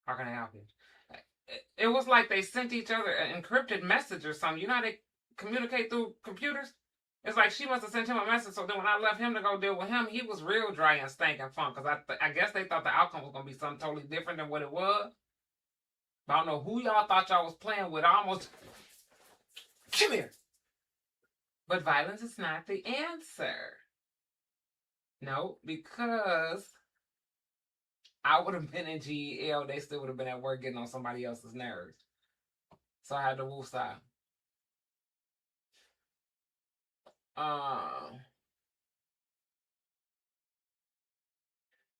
how can I help you? It was like they sent each other an encrypted message or something. You know how they communicate through computers? It's like she must have sent him a message, so then when I left him to go deal with him, he was real dry and stinking fun, because I guess they thought the outcome was going to be something totally different than what it was. But I don't know who y'all thought y'all was playing with. I almost Come here. But violence is not the answer. No, because I would have been in GEL, they still would have been at work getting on somebody else's nerves. So I had to woosah.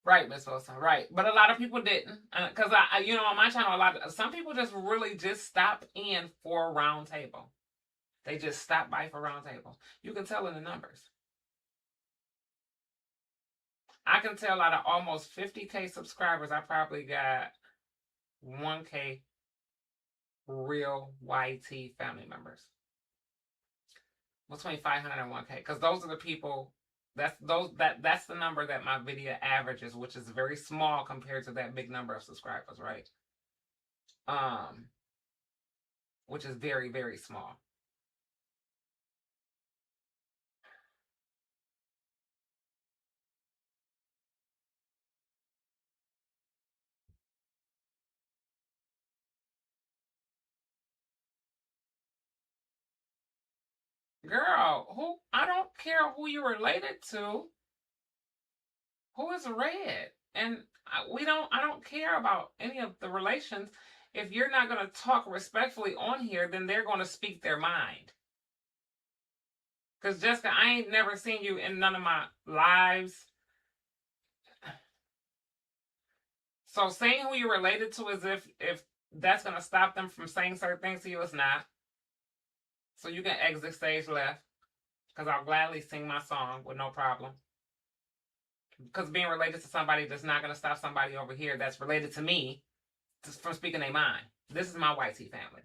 Right, Miss Wilson, right. But a lot of people didn't. Because, on my channel, some people just really just stopped in for a round table. They just stopped by for round table. You can tell in the numbers. I can tell out of almost 50K subscribers, I probably got 1K real YT family members. Between 500 and 1K. Because those are the people... That's the number that my video averages, which is very small compared to that big number of subscribers, right? Which is very, very small. Girl, I don't care who you're related to. Who is Red? And I don't care about any of the relations. If you're not going to talk respectfully on here, then they're going to speak their mind. Because Jessica, I ain't never seen you in none of my lives. So saying who you're related to as if that's going to stop them from saying certain things to you, it's not. So you can exit stage left. Because I'll gladly sing my song with no problem. Because being related to somebody that's not going to stop somebody over here that's related to me from speaking their mind. This is my YT family.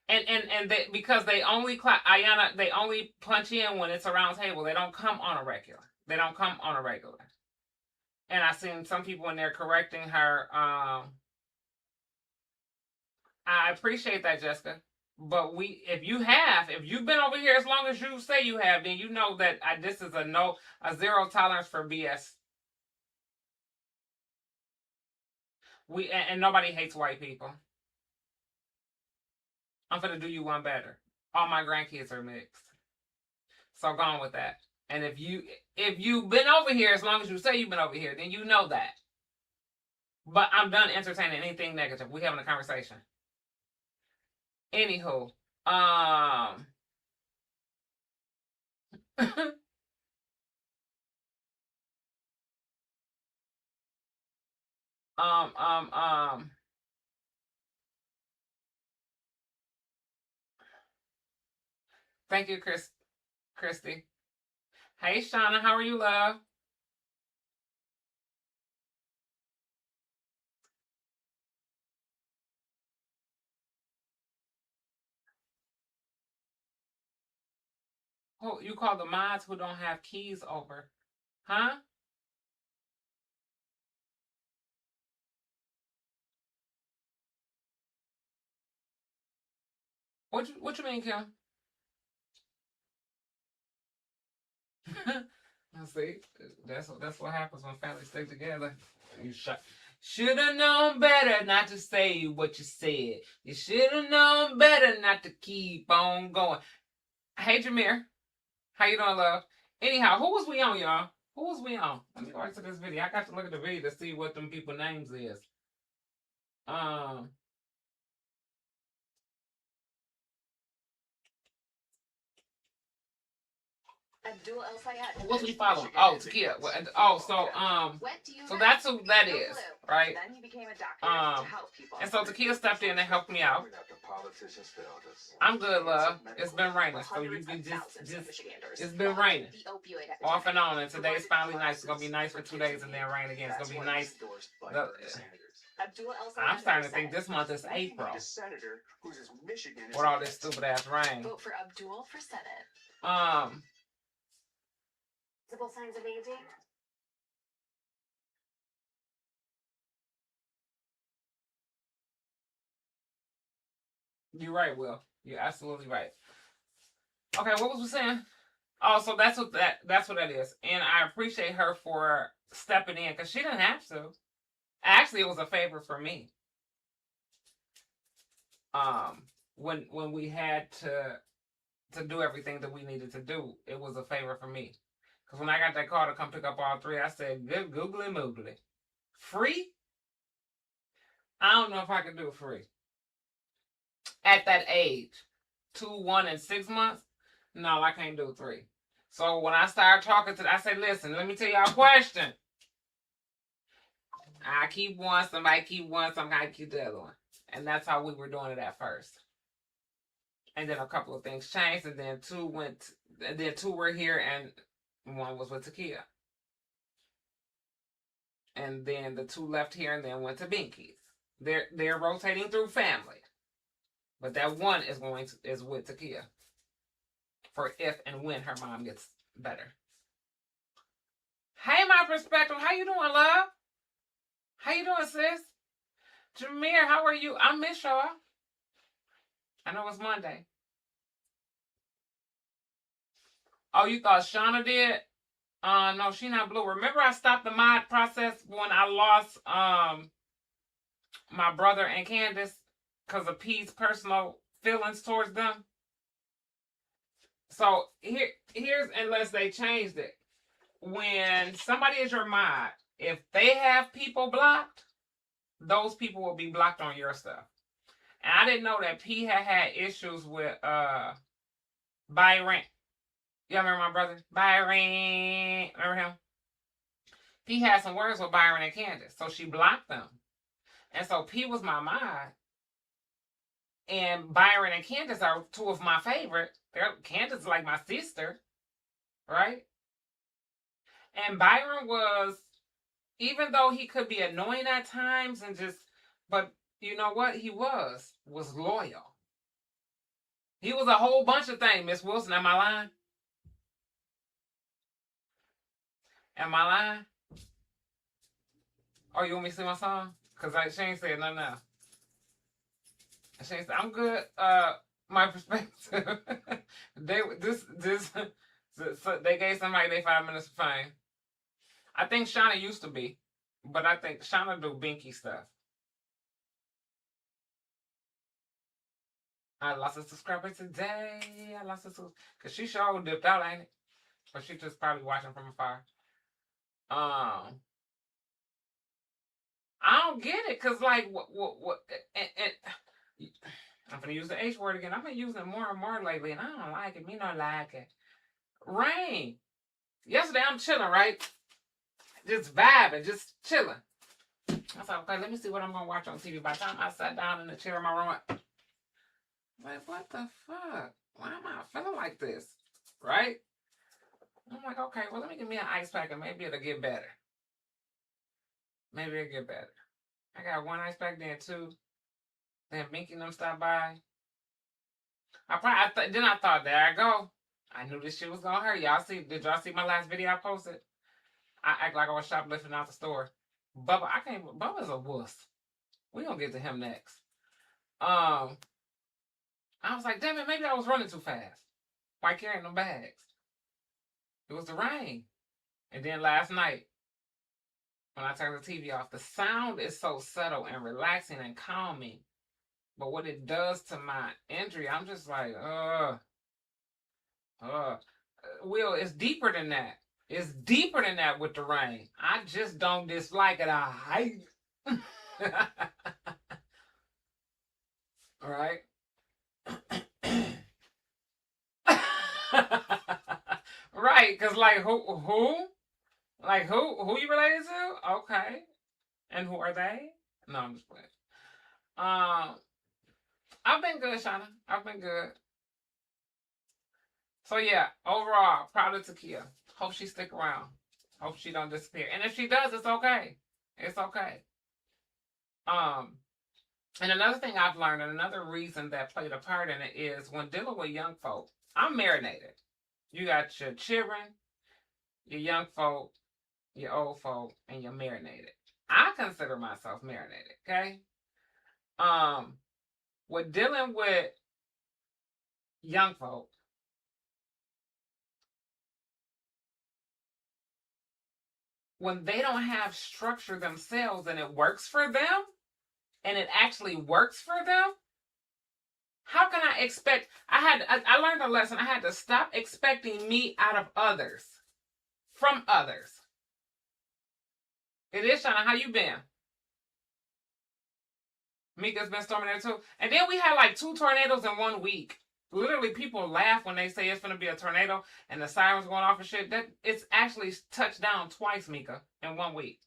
And they, because they only Ayana, they only punch in when it's a round table. They don't come on a regular. And I've seen some people in there correcting her. I appreciate that, Jessica. But if you've been over here as long as you say you have, then you know that this is a zero tolerance for BS. And nobody hates white people. I'm gonna do you one better. All my grandkids are mixed. So go on with that. And if you've been over here as long as you say you've been over here, then you know that. But I'm done entertaining anything negative. We're having a conversation. Anywho, thank you, Christy. Hey, Shauna, how are you, love? Oh, you call the mods who don't have keys over, huh? What you mean, Kim? See, that's what happens when families stay together. You should have known better not to say what you said. You should have known better not to keep on going. Hey, Jameer. How you doing, love? Anyhow, who was we on, y'all? Who was we on? Let me go back to this video. I got to look at the video to see what them people names is. What's we following? Oh, Takia. So that's who that is, right? And so Takia stepped in and helped me out. I'm good, love. It's been raining, so you can it's been raining off and on, and today's finally nice. It's gonna be nice for 2 days and then rain again. It's gonna be nice. I'm starting to think this month is April. With all this stupid ass rain. Vote for Abdul for Senate. Visible signs of aging. You're right, Will. You're absolutely right. Okay, what was we saying? Oh, so that's what that is, and I appreciate her for stepping in because she didn't have to. Actually, it was a favor for me. When we had to do everything that we needed to do, it was a favor for me. Because when I got that call to come pick up all three, I said, good googly moogly. Free? I don't know if I could do free. At that age, 2, 1, and 6 months, no, I can't do 3. So when I started talking to, I said, listen, let me tell y'all a question. I keep one, somebody keep one, somebody keep the other one. And that's how we were doing it at first. And then a couple of things changed, and then 2 went, and then 2 were here, and 1 was with Takia. And then the 2 left here, and then went to Binky's. They're rotating through family, but that 1 is with Takia for if and when her mom gets better. Hey, my perspective, how you doing, love? How you doing, sis? Jameer, how are you? I miss y'all. I know it's Monday. Oh, you thought Shauna did? No, she not blue. Remember I stopped the mod process when I lost my brother and Candace because of P's personal feelings towards them? So here's, unless they changed it. When somebody is your mod, if they have people blocked, those people will be blocked on your stuff. And I didn't know that P had issues with Byron. Y'all remember my brother? Byron. Remember him? P had some words with Byron and Candace, so she blocked them. And so P was my mod. And Byron and Candace are 2 of my favorite. Candace is like my sister, right? And Byron was, even though he could be annoying at times and just, but you know what? He was loyal. He was a whole bunch of things, Miss Wilson. Am I lying? Am I lying? Oh, you want me to sing my song? Because she ain't said nothing else. She ain't said, I'm good. My perspective. they gave somebody their 5 minutes of fame. I think Shauna used to be, but I think Shauna do Binky stuff. I lost a subscriber today. I lost a subscriber. Because she sure dipped out, ain't it? But she just probably watching from afar. I don't get it. Because, like, what, and I'm going to use the H word again. I've been using it more and more lately, and I don't like it. Me not like it. Rain. Yesterday, I'm chilling, right? Just vibing, just chilling. I thought, okay, let me see what I'm going to watch on TV. By the time I sat down in the chair in my room, like, what the fuck? Why am I feeling like this? Right? I'm like, okay, well, let me give me an ice pack and maybe it'll get better. Maybe it'll get better. I got 1 ice pack, then 2. Then Binky and them stopped by. Then I thought, there I go. I knew this shit was gonna hurt. Did y'all see my last video I posted? I act like I was shoplifting out the store. Bubba, Bubba's a wuss. We gonna get to him next. I was like, damn it, maybe I was running too fast. Why carrying no bags? It was the rain. And then last night, when I turned the TV off, the sound is so subtle and relaxing and calming. But what it does to my injury, I'm just like, Will, it's deeper than that. It's deeper than that with the rain. I just don't dislike it. I hate it. All right. Right, because like who? Like who you related to? Okay. And who are they? No, I'm just playing. I've been good, Shauna. I've been good. So yeah, overall, proud of Takia. Hope she stick around. Hope she don't disappear. And if she does, it's okay. It's okay. And another thing I've learned, and another reason that played a part in it, is when dealing with young folk, I'm marinated. You got your children, your young folk, your old folk, and you're marinated. I consider myself marinated, okay? With dealing with young folk, when they don't have structure themselves and it works for them, and it actually works for them, how can I expect? I learned a lesson. I had to stop expecting me out of others, from others. It is, Shauna. How you been? Mika's been storming there too. And then we had like 2 tornadoes in 1 week. Literally, people laugh when they say it's going to be a tornado and the sirens going off and shit. That it's actually touched down twice, Mika, in 1 week.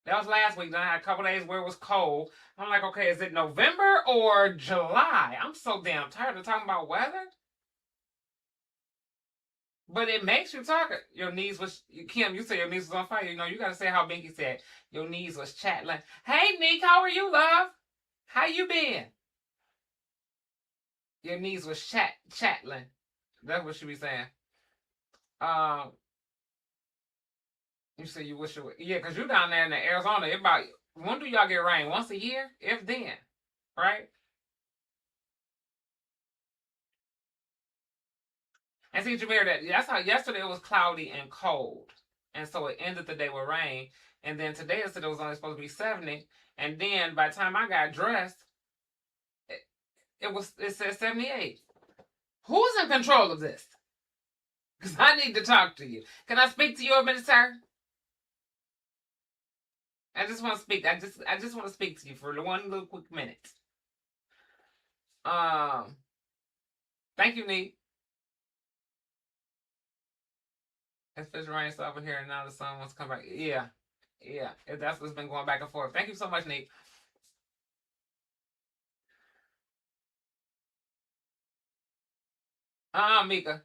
That was last week. Then I had a couple days where it was cold. I'm like, okay, is it November or July? I'm so damn tired of talking about weather. But it makes you talk. Your knees was, Kim, you said your knees was on fire. You know, you got to say how Binky said your knees was chatting. Hey, Nick, how are you, love? How you been? Your knees was chatling. That's what she be saying. You say you wish it would. Yeah, because you down there in the Arizona. About, when do y'all get rain? Once a year? If then. Right? And see, Jameer, that's how yesterday it was cloudy and cold. And so it ended the day with rain. And then today it said it was only supposed to be 70. And then by the time I got dressed, it said 78. Who's in control of this? Because I need to talk to you. Can I speak to you a minute, sir? I just want to speak. I just want to speak to you for one little quick minute. Thank you, Neat. It's fish rain over here, and now the sun wants to come back. Yeah. That's what's been going back and forth. Thank you so much, Neat. Mika.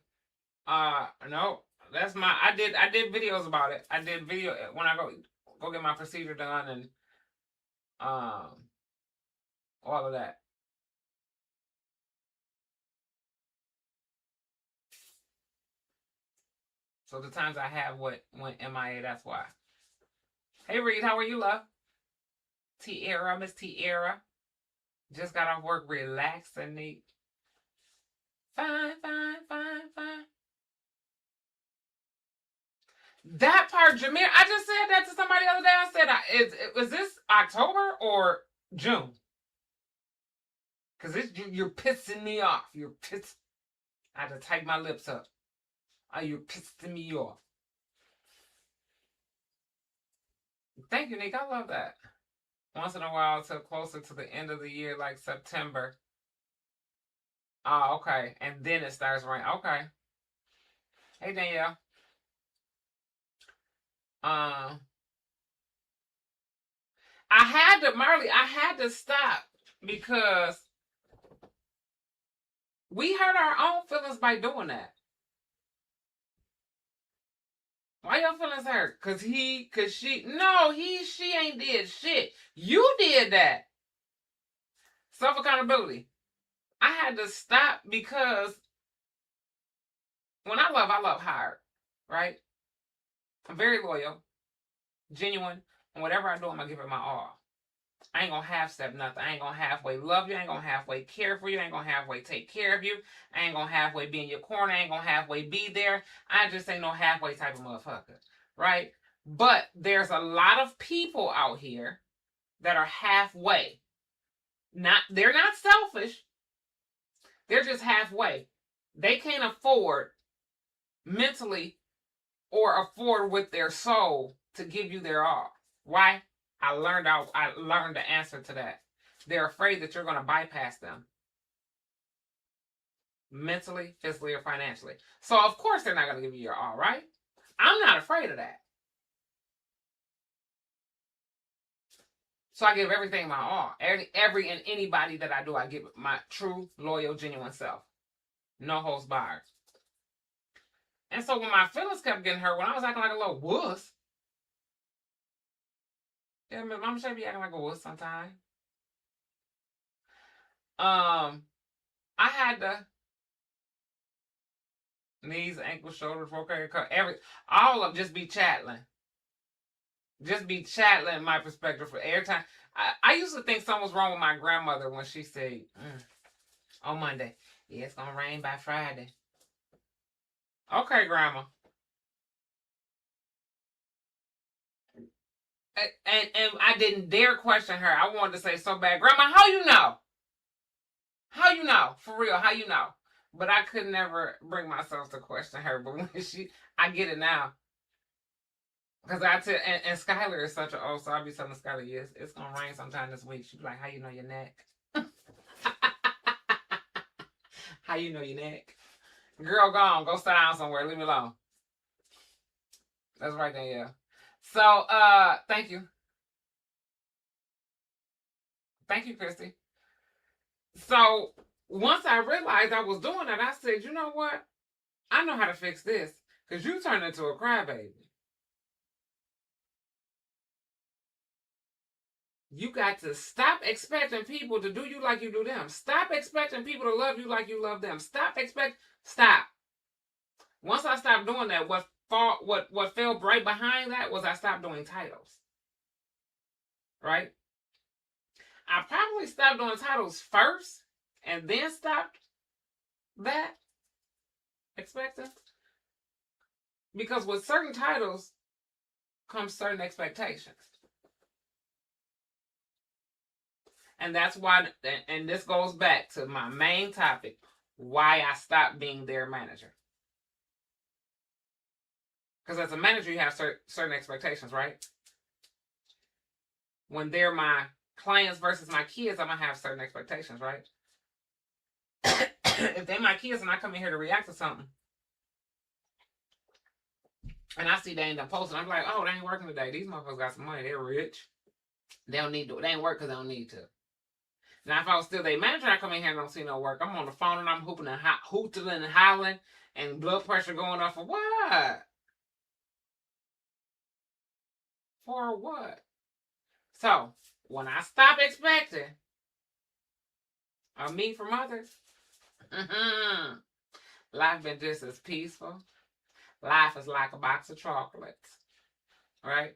No, that's my. I did videos about it. I did video when I go get my procedure done and all of that. So the times I have went MIA, that's why. Hey Reed, how are you, love? Tierra, Miss Tierra. Just got off work, relaxed and neat. Fine. That part, Jameer, I just said that to somebody the other day. I said, was this October or June? Because you're pissing me off. You're pissed. I had to tighten my lips up. You're pissing me off. Thank you, Nick. I love that. Once in a while, till closer to the end of the year, like September. Oh, okay. And then it starts raining. Okay. Hey, Danielle. I had to stop because we hurt our own feelings by doing that. Why your feelings hurt? She ain't did shit. You did that. Self-accountability. I had to stop because when I love hard, right? I'm very loyal, genuine, and whatever I do, I'm gonna give it my all. I ain't gonna half-step nothing. I ain't gonna halfway love you. I ain't gonna halfway care for you. I ain't gonna halfway take care of you. I ain't gonna halfway be in your corner. I ain't gonna halfway be there. I just ain't no halfway type of motherfucker, right? But there's a lot of people out here that are halfway. They're not selfish. They're just halfway. They can't afford mentally or afford with their soul to give you their all. Why? I learned the answer to that. They're afraid that you're going to bypass them mentally, physically, or financially. So of course they're not going to give you your all, right? I'm not afraid of that. So I give everything my all. Every and anybody that I do, I give my true, loyal, genuine self. No holds barred. And so when my feelings kept getting hurt, when I was acting like a little wuss, yeah, Mama should be acting like a wuss sometimes. I had to knees, ankles, shoulders, okay, all of just be chatting. Just be chatting my perspective for every time. I used to think something was wrong with my grandmother when she said on Monday, yeah, it's gonna rain by Friday. Okay, Grandma. and I didn't dare question her. I wanted to say so bad, Grandma, how you know? How you know? For real, how you know? But I could never bring myself to question her. But when I get it now. Because I tell, and Skylar is such an old, so I'll be telling Skylar, yes, it's going to rain sometime this week. She'll be like, how you know your neck? How you know your neck? Girl, go on. Go sit down somewhere. Leave me alone. That's right there, yeah. So, thank you. Thank you, Christy. So, once I realized I was doing that, I said, you know what? I know how to fix this. Because you turned into a crybaby. You got to stop expecting people to do you like you do them. Stop expecting people to love you like you love them. Stop. Once I stopped doing that, what fell right behind that was I stopped doing titles. Right? I probably stopped doing titles first and then stopped that expecting. Because with certain titles comes certain expectations. And that's why, and this goes back to my main topic, why I stopped being their manager. Because as a manager, you have certain expectations, right? When they're my clients versus my kids, I'm going to have certain expectations, right? If they're my kids and I come in here to react to something, and I see they ain't done posting, I'm like, oh, they ain't working today. These motherfuckers got some money. They're rich. They don't need to. They ain't work because they don't need to. Now, if I was still their manager, I come in here and don't see no work. I'm on the phone and I'm hooting and hollering and blood pressure going up for what? For what? So, when I stop expecting of me from others, life been just as peaceful. Life is like a box of chocolates. Right?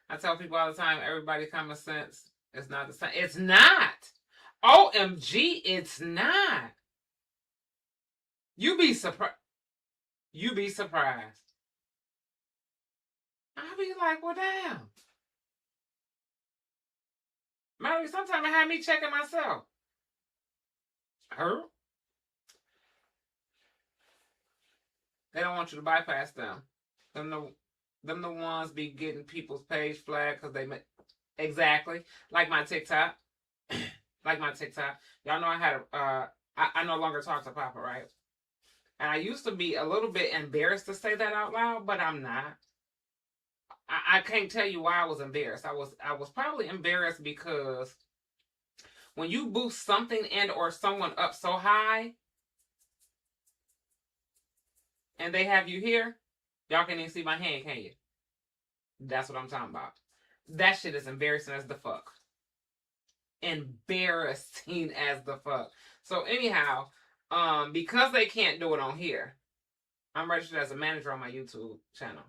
I tell people all the time, everybody common sense is not the same. It's not. OMG, it's not. You be surprised. I'll be like, well, damn. Maybe sometimes it had me checking myself. Her? They don't want you to bypass them. Them the ones be getting people's page flagged because they exactly like my TikTok. Y'all know I had I no longer talk to Papa, right? And I used to be a little bit embarrassed to say that out loud, but I'm not. I can't tell you why I was embarrassed. I was probably embarrassed because when you boost something and or someone up so high and they have you here, y'all can't even see my hand, can you? That's what I'm talking about. That shit is embarrassing as the fuck. Embarrassing as the fuck. So anyhow, because they can't do it on here, I'm registered as a manager on my YouTube channel.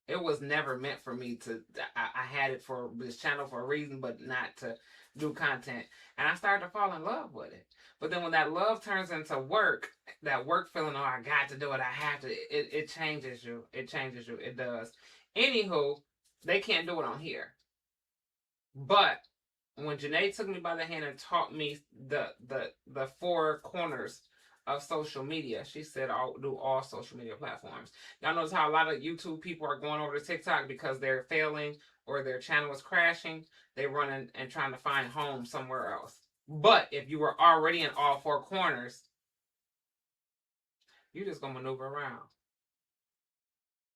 It was never meant for me to, I had it for this channel for a reason, but not to do content. And I started to fall in love with it. But then when that love turns into work, that work feeling, oh, I got to do it, I have to, it changes you. It changes you. It does. Anywho, they can't do it on here. But when Janae took me by the hand and taught me the four corners of social media, she said, I'll do all social media platforms. Y'all notice how a lot of YouTube people are going over to TikTok because they're failing or their channel is crashing. They run and trying to find home somewhere else. But if you were already in all four corners, you're just going to maneuver around.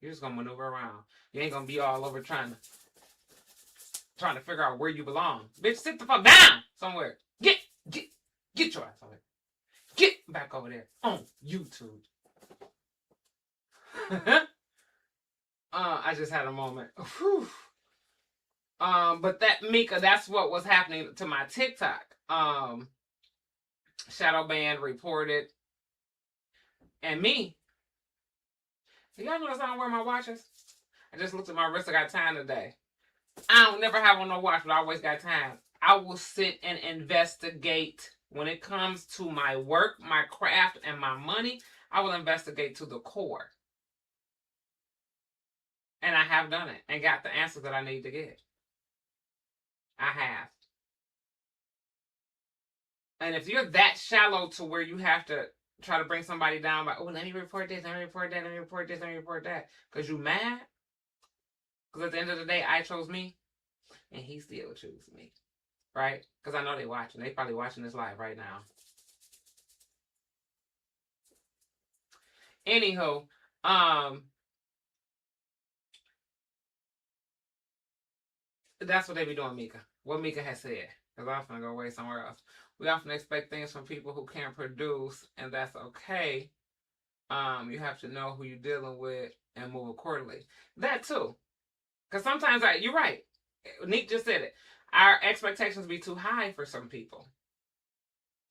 You ain't going to be all over trying to figure out where you belong. Bitch, sit the fuck down somewhere. Get your ass over there. Get back over there on YouTube. I just had a moment. Whew. But that Mika, that's what was happening to my TikTok. Shadow Band reported. And me. Y'all notice I don't wear my watches? I just looked at my wrist. I got time today. I don't never have on no watch, but I always got time. I will sit and investigate. When it comes to my work, my craft, and my money, I will investigate to the core. And I have done it and got the answers that I need to get. I have. And if you're that shallow to where you have to try to bring somebody down by, oh, let me report this, let me report that, let me report this, let me report that, because you mad? Because at the end of the day, I chose me, and he still chose me. Right? Because I know they watching. They probably watching this live right now. Anywho, that's what they be doing, Mika. What Mika has said. Because I'm going to go away somewhere else. We often expect things from people who can't produce, and that's okay. You have to know who you're dealing with and move accordingly. That too. Because sometimes, you're right. Nick just said it. Our expectations be too high for some people.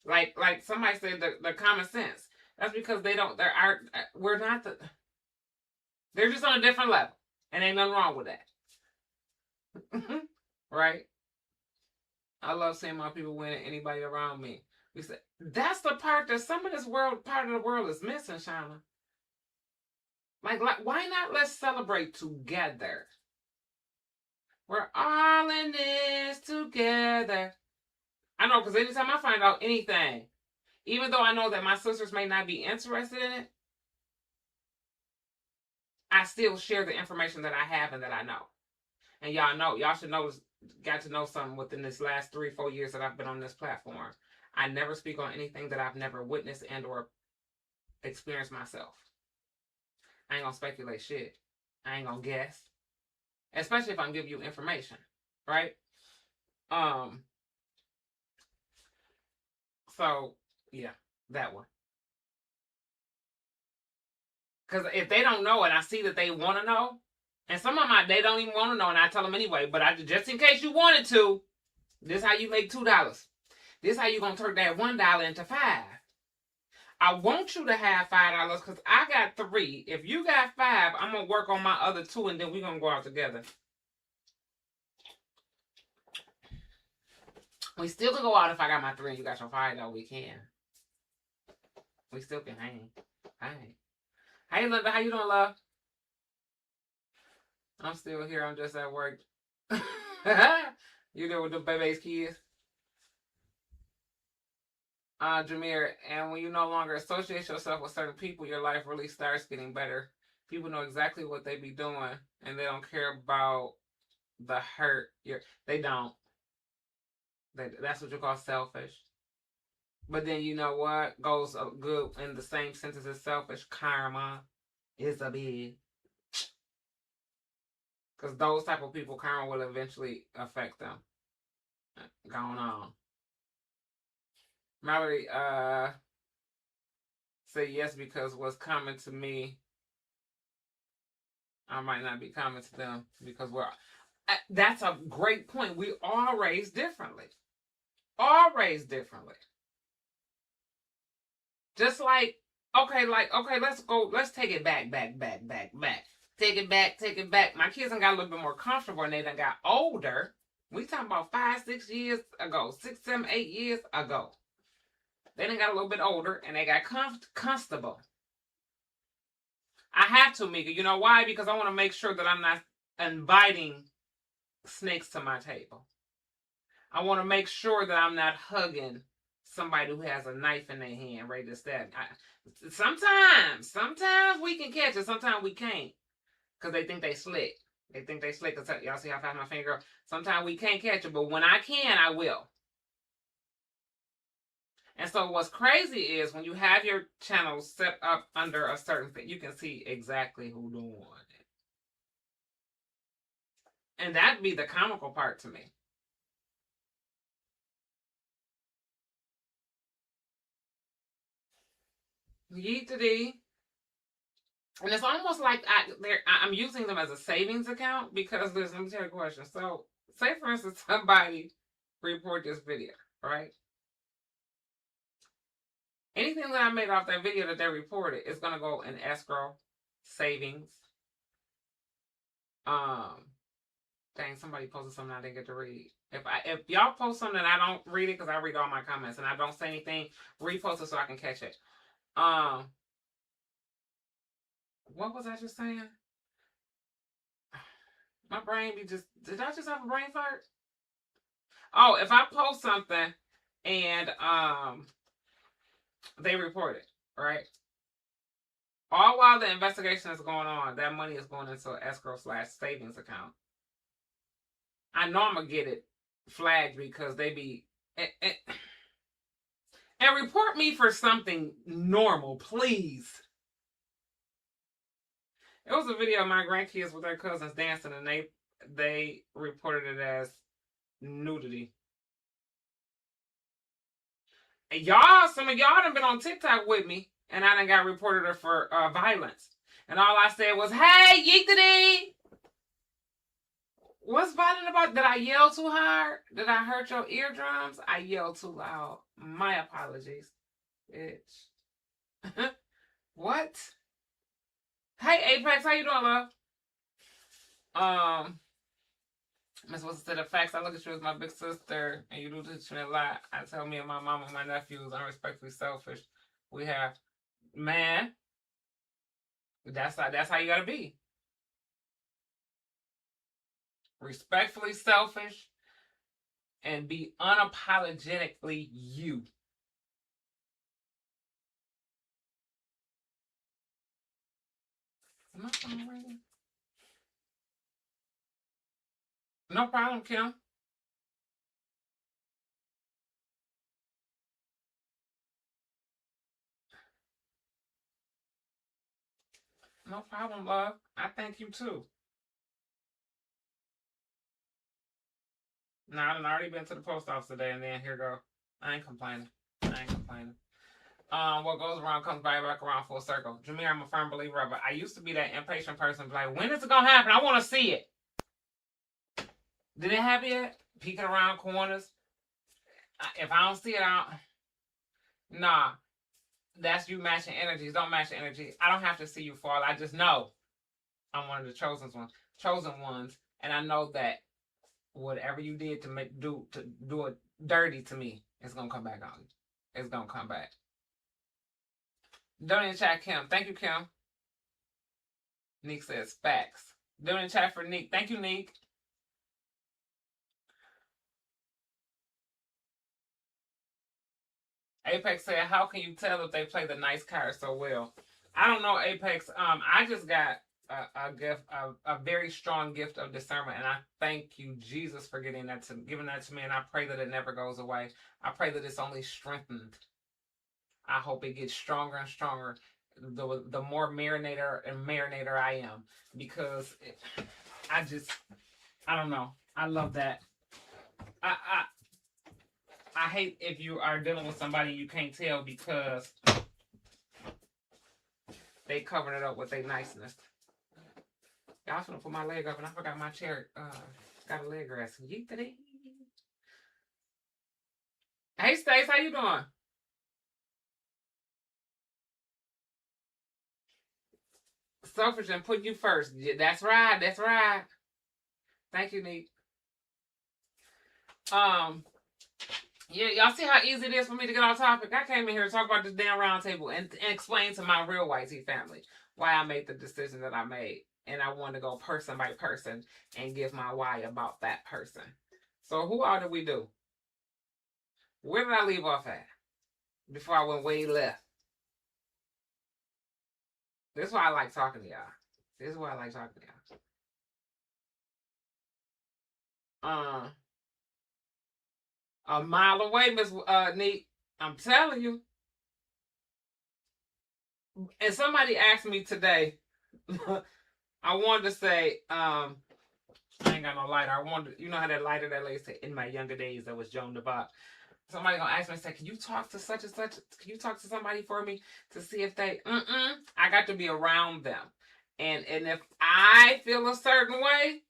Like somebody said, the common sense. That's because they don't. We're not the. They're just on a different level, and ain't nothing wrong with that. Right? I love seeing my people win and anybody around me. We said that's the part that some of this part of the world is missing, Shauna. Like why not? Let's celebrate together. We're all in this together. I know, because anytime I find out anything, even though I know that my sisters may not be interested in it, I still share the information that I have and that I know. And y'all should know, got to know something within this last 3-4 years that I've been on this platform. I never speak on anything that I've never witnessed and or experienced myself. I ain't gonna speculate shit. I ain't gonna guess. Especially if I'm giving you information, right? So yeah, that one. Because if they don't know and I see that they want to know, and some of them they don't even want to know, and I tell them anyway. But just in case you wanted to, this how you make $2. This how you gonna turn that $1 into $5. I want you to have $5 because I got 3. If you got 5, I'm gonna work on my other 2, and then we're gonna go out together. We still can go out if I got my 3 and you got your 5, though. We can. We still can hang. Hey. Hey, Linda, how you doing, love? I'm still here. I'm just at work. You there with the baby's kids? Jameer, and when you no longer associate yourself with certain people, your life really starts getting better. People know exactly what they be doing, and they don't care about the hurt. They don't. That's what you call selfish. But then you know what goes good in the same sentence as selfish? Karma is a bitch. Because those type of people, karma will eventually affect them. Going on. Mallory say yes because what's coming to me, I might not be coming to them because that's a great point. We all raised differently. All raised differently. Just like, okay, let's take it back. Take it back. My kids done got a little bit more comfortable and they done got older. We talking about 5, 6 years ago, 6, 7, 8 years ago. They done got a little bit older and they got comfortable. I have to, Mika. You know why? Because I want to make sure that I'm not inviting snakes to my table. I want to make sure that I'm not hugging somebody who has a knife in their hand ready to stab. Sometimes we can catch it. Sometimes we can't. Because they think they slick. They think they slick. Y'all see how fast my finger goes? Sometimes we can't catch it. But when I can, I will. And so what's crazy is when you have your channel set up under a certain thing, you can see exactly who's doing it. And that'd be the comical part to me. Yeetity. And it's almost like I'm using them as a savings account because let me tell you a question. So say for instance somebody report this video, right? Anything that I made off that video that they reported is gonna go in escrow, savings. Dang, somebody posted something I didn't get to read. If y'all post something and I don't read it because I read all my comments and I don't say anything, repost it so I can catch it. What was I just saying? My brain be just, did I just have a brain fart? Oh, if I post something and they report it, right? All while the investigation is going on, that money is going into an escrow/savings account. I know I'm gonna get it flagged because they be and report me for something normal, please. It was a video of my grandkids with their cousins dancing, and they reported it as nudity. And some of y'all done been on TikTok with me, and I done got reported for violence. And all I said was, "Hey, yeekity!" What's violent about? Did I yell too hard? Did I hurt your eardrums? I yelled too loud. My apologies, bitch. What? Hey, Apex, how you doing, love? Miss Wilson said the facts. I look at you as my big sister, and you do teach me a lot. I tell me and my mom and my nephews, unrespectfully selfish. We have, man. That's how you gotta be. Respectfully selfish, and be unapologetically you. Am I phone ringing? No problem, Kim. No problem, love. I thank you too. Now, I've already been to the post office today, and then here go. I ain't complaining. What goes around comes back around full circle. Jameer, I'm a firm believer of it. I used to be that impatient person, like, when is it gonna happen? I want to see it. Did it happen yet? Peeking around corners. If I don't see it, nah. That's you matching energies. Don't match the energy. I don't have to see you fall. I just know I'm one of the chosen ones, and I know that whatever you did to do it dirty to me, it's gonna come back on you. It's gonna come back. Don't in chat, Kim. Thank you, Kim. Nick says facts. Don't in chat for Nick. Thank you, Nick. Apex said, "How can you tell if they play the nice card so well?" I don't know, Apex. I just got a gift, a very strong gift of discernment, and I thank you, Jesus, for giving that to me, and I pray that it never goes away. I pray that it's only strengthened. I hope it gets stronger and stronger the more marinator I am, because I don't know. I love that. I hate if you are dealing with somebody you can't tell because they covered it up with their niceness. I was gonna put my leg up and I forgot my chair got a leg rest. Hey Stace, how you doing? Selfish and put you first. Yeah, that's right. Thank you, Nick. Yeah, y'all see how easy it is for me to get on topic? I came in here to talk about this damn round table and explain to my real White Tea family why I made the decision that I made. And I wanted to go person by person and give my why about that person. So who all did we do? Where did I leave off at? Before I went way left. This is why I like talking to y'all. A mile away, Miss Neat. I'm telling you. And somebody asked me today, I wanted to say, I ain't got no lighter. I wanted, you know how that lighter that lady said, in my younger days, that was Joan DeBach. Somebody gonna ask me, say, can you talk to such and such? Can you talk to somebody for me to see if they, I got to be around them. And if I feel a certain way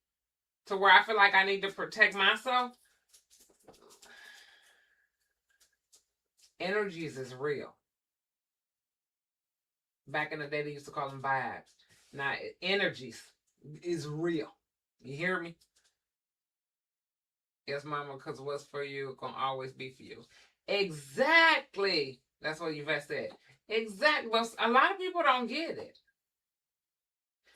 to where I feel like I need to protect myself, energies is real. Back in the day, they used to call them vibes. Now, energies is real. You hear me? Yes, mama, because what's for you gonna always be for you. Exactly. That's what Yvette said. Exactly. But a lot of people don't get it.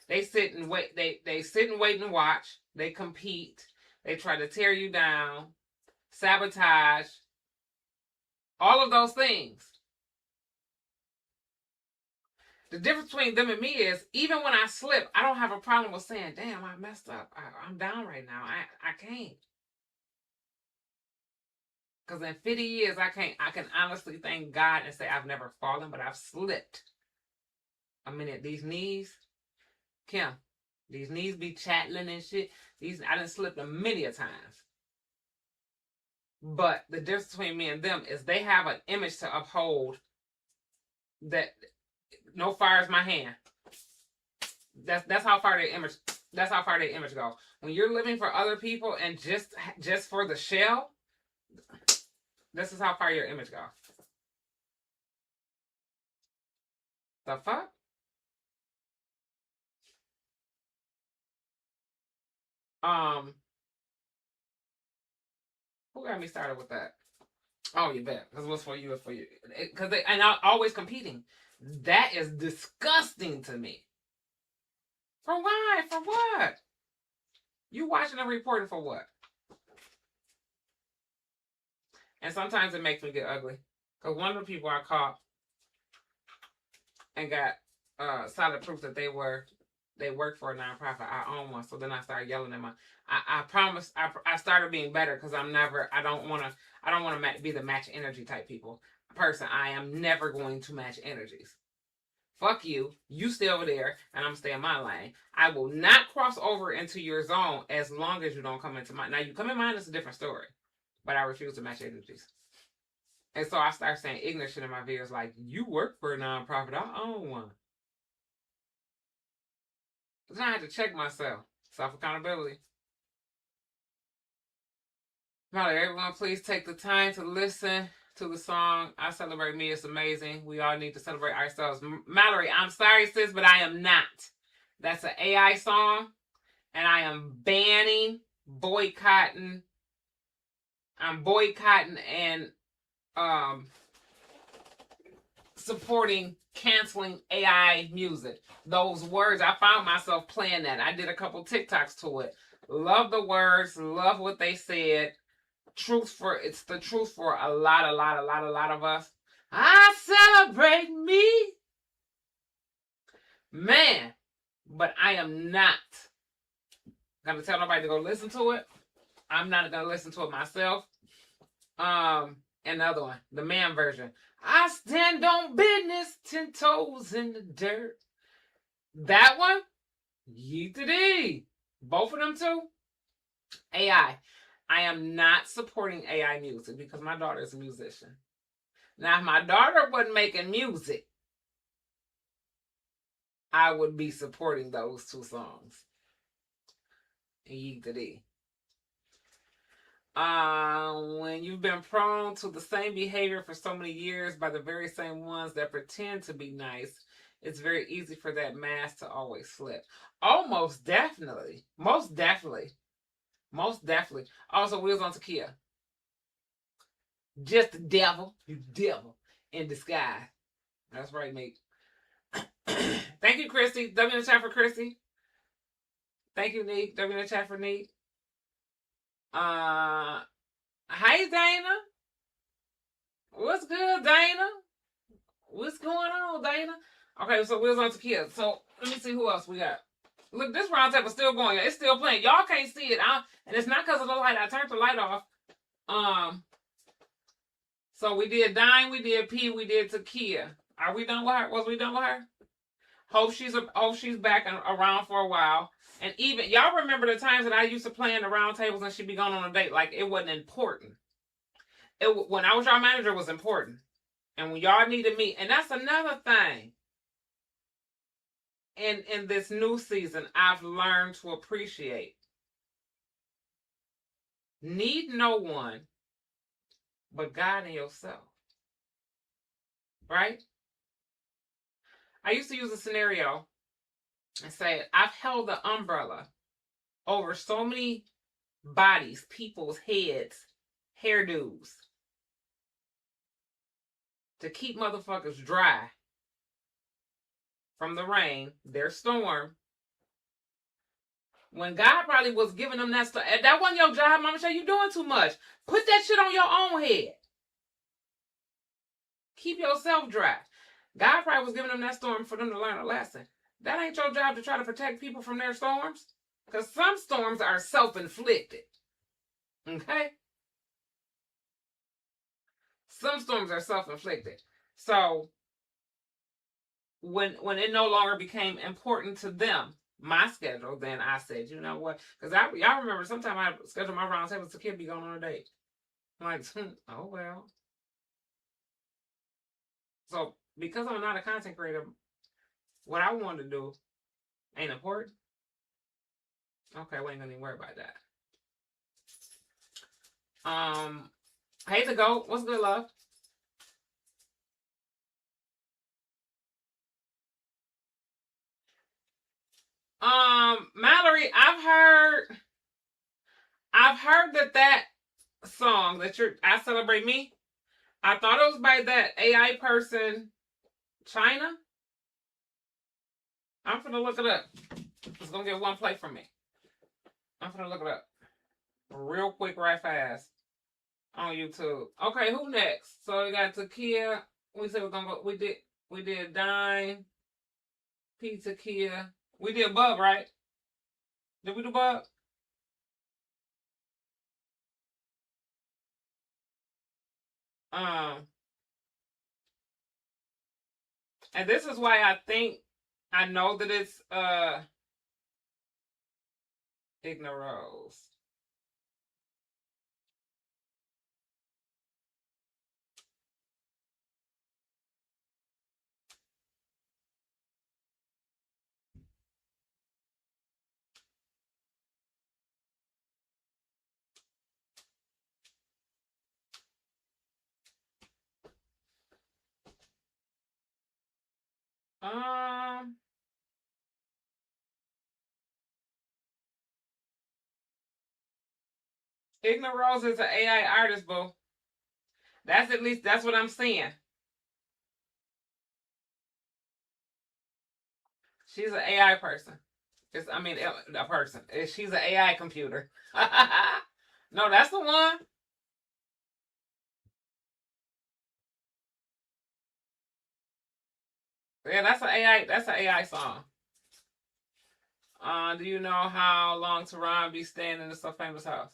They sit and wait. They sit and wait and watch. They compete. They try to tear you down, sabotage, all of those things. The difference between them and me is, even when I slip, I don't have a problem with saying, damn, I messed up. I'm down right now. I can't. Because in 50 years, I can honestly thank God and say I've never fallen, but I've slipped. I mean, these knees, Kim, these knees be chattling and shit. I done slipped a many a times. But the difference between me and them is they have an image to uphold that no fire is my hand. That's how far their image. That's how far their image goes. When you're living for other people and just for the shell, this is how far your image goes. The fuck? Who got me started with that? Oh, you bet. Because what's for you is for you. Because and I'm always competing. That is disgusting to me. For why? For what? You watching and reporting for what? And sometimes it makes me get ugly. Because one of the people I caught and got solid proof that they worked for a nonprofit. I own one. So then I started yelling at my. I promise. I started being better because I don't want to be the match energy type person. I am never going to match energies. Fuck you. You stay over there, and I'm stay in my lane. I will not cross over into your zone as long as you don't come into mine. Now, you come in mine, it's a different story. But I refuse to match energies. And so I start saying ignorant shit in my videos like, you work for a nonprofit. I own one. Then I had to check myself. Self-accountability. Mallory, everyone, please take the time to listen to the song I Celebrate Me. It's amazing. We all need to celebrate ourselves. Mallory, I'm sorry, sis, but I am not. That's an AI song, and I am boycotting. I'm boycotting and supporting canceling AI music. Those words, I found myself playing that. I did a couple TikToks to it. Love the words, love what they said. It's the truth for a lot of us. I celebrate me. Man, but I am not gonna tell nobody to go listen to it. I'm not gonna listen to it myself. And the other one, the man version. I stand on business, 10 toes in the dirt. That one, yeet-a-dee. Both of them two, AI. I am not supporting AI music because my daughter is a musician. Now, if my daughter wasn't making music, I would be supporting those two songs. Yeet-a-dee. When you've been prone to the same behavior for so many years by the very same ones that pretend to be nice, it's very easy for that mask to always slip. Oh, most definitely. Most definitely. Most definitely. Also, Wheels on Takia. Just the devil. You devil in disguise. That's right, mate. Thank you, Christy. W in the chat for Christy. Thank you, Neek. W in the chat for Neek. Hi, Dana. What's good, Dana? What's going on, Dana? Okay, so Wheels on Takia. So let me see who else we got. Look, this round table still going. It's still playing. Y'all can't see it. And it's not because of the light. I turned the light off. So we did Dine, we did P, we did Takia. Are we done with her? Was we done with her? Hope she's back and around for a while. And even y'all remember the times that I used to play in the round tables and she'd be going on a date like it wasn't important. When I was y'all manager, it was important. And when y'all needed me, and that's another thing. In this new season, I've learned to appreciate. Need no one but God and yourself. Right? I used to use a scenario and say, I've held the umbrella over so many bodies, people's heads, hairdos, to keep motherfuckers dry from the rain, their storm, When God probably was giving them that stuff. That wasn't your job, Mama Shay. You doing too much. Put that shit on your own head. Keep yourself dry. God probably was giving them that storm for them to learn a lesson. That ain't your job to try to protect people from their storms. Because some storms are self-inflicted. Okay? Some storms are self-inflicted. So when it no longer became important to them, my schedule, then I said, you know what? Because y'all remember sometimes I schedule my round tables, the kid be going on a date. I'm like, oh well. So because I'm not a content creator, what I want to do ain't important. Okay, we ain't gonna even worry about that. Hey to go. What's good, love? Mallory, I've heard that song that I Celebrate Me. I thought it was by that AI person, China. I'm gonna look it up. It's gonna get one play from me. I'm gonna look it up real quick, right fast on YouTube. Okay, who next? So we got Takia. We said we're gonna go. We did Dine, P Takia. We did Bub, right? Did we do Bub? And this is why I know that it's Ignorose. Ignorose is an AI artist, boo. That's what I'm seeing. She's an AI person. A person. She's an AI computer. No, that's the one. Yeah, that's an AI. That's an AI song. Do you know how long Teron be staying in the So Famous house?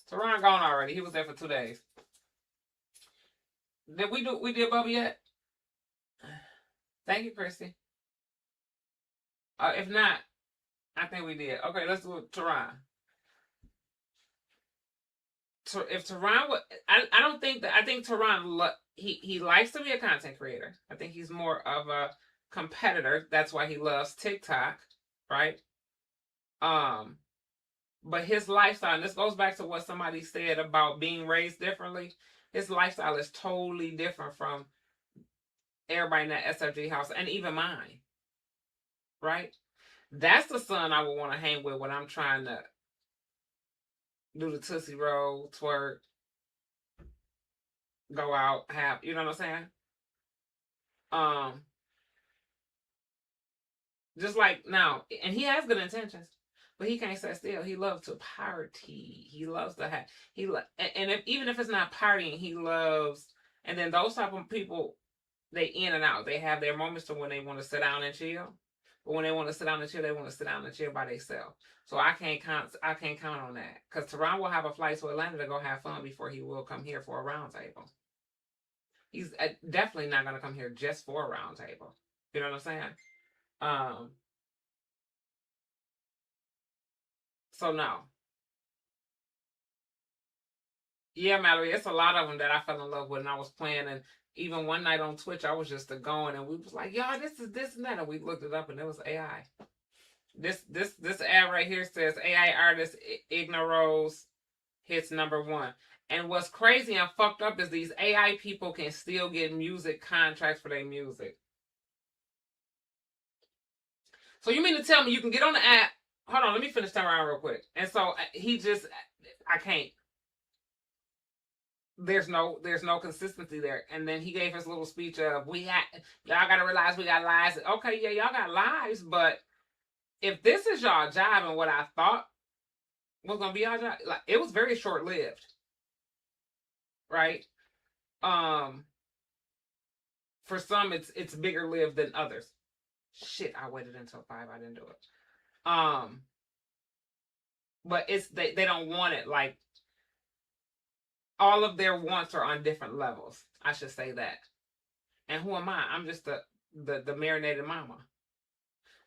Teron gone already. He was there for 2 days. Did we did Bubba yet? Thank you, Christy. If not, I think we did. Okay, let's do Teron. If Teron would, I don't think that. I think Teron he likes to be a content creator. I think he's more of a competitor. That's why he loves TikTok, right? But his lifestyle, and this goes back to what somebody said about being raised differently. His lifestyle is totally different from everybody in that SFG house, and even mine. Right? That's the son I would want to hang with when I'm trying to do the Tootsie Roll, twerk, go out, have, you know what I'm saying? Just like now, and he has good intentions, but he can't sit still. He loves to party. He loves to have, even if it's not partying, he loves, and then those type of people, they in and out. They have their moments to when they want to sit down and chill. But when they want to sit down and chill, they want to sit down and chill by themselves. So I can't count on that. Because Teron will have a flight to Atlanta to go have fun before he will come here for a round table. He's definitely not going to come here just for a round table. You know what I'm saying? So no. Yeah, Mallory, it's a lot of them that I fell in love with, and I was playing, and even one night on Twitch, I was just going, and we was like, "Y'all, this is this and that," and we looked it up, and it was AI. This ad right here says AI artist Ignorose hits #1. And what's crazy and fucked up is these AI people can still get music contracts for their music. So you mean to tell me you can get on the app? Hold on, let me finish Teron real quick. And so I can't. There's no consistency there. And then he gave his little speech of y'all gotta realize we got lives. Okay, yeah, y'all got lives, but if this is y'all job and what I thought was gonna be y'all job, like it was very short lived, right? For some it's bigger lived than others. Shit, I waited until 5. I didn't do it. But it's they don't want it. Like all of their wants are on different levels. I should say that. And who am I? I'm just the marinated mama.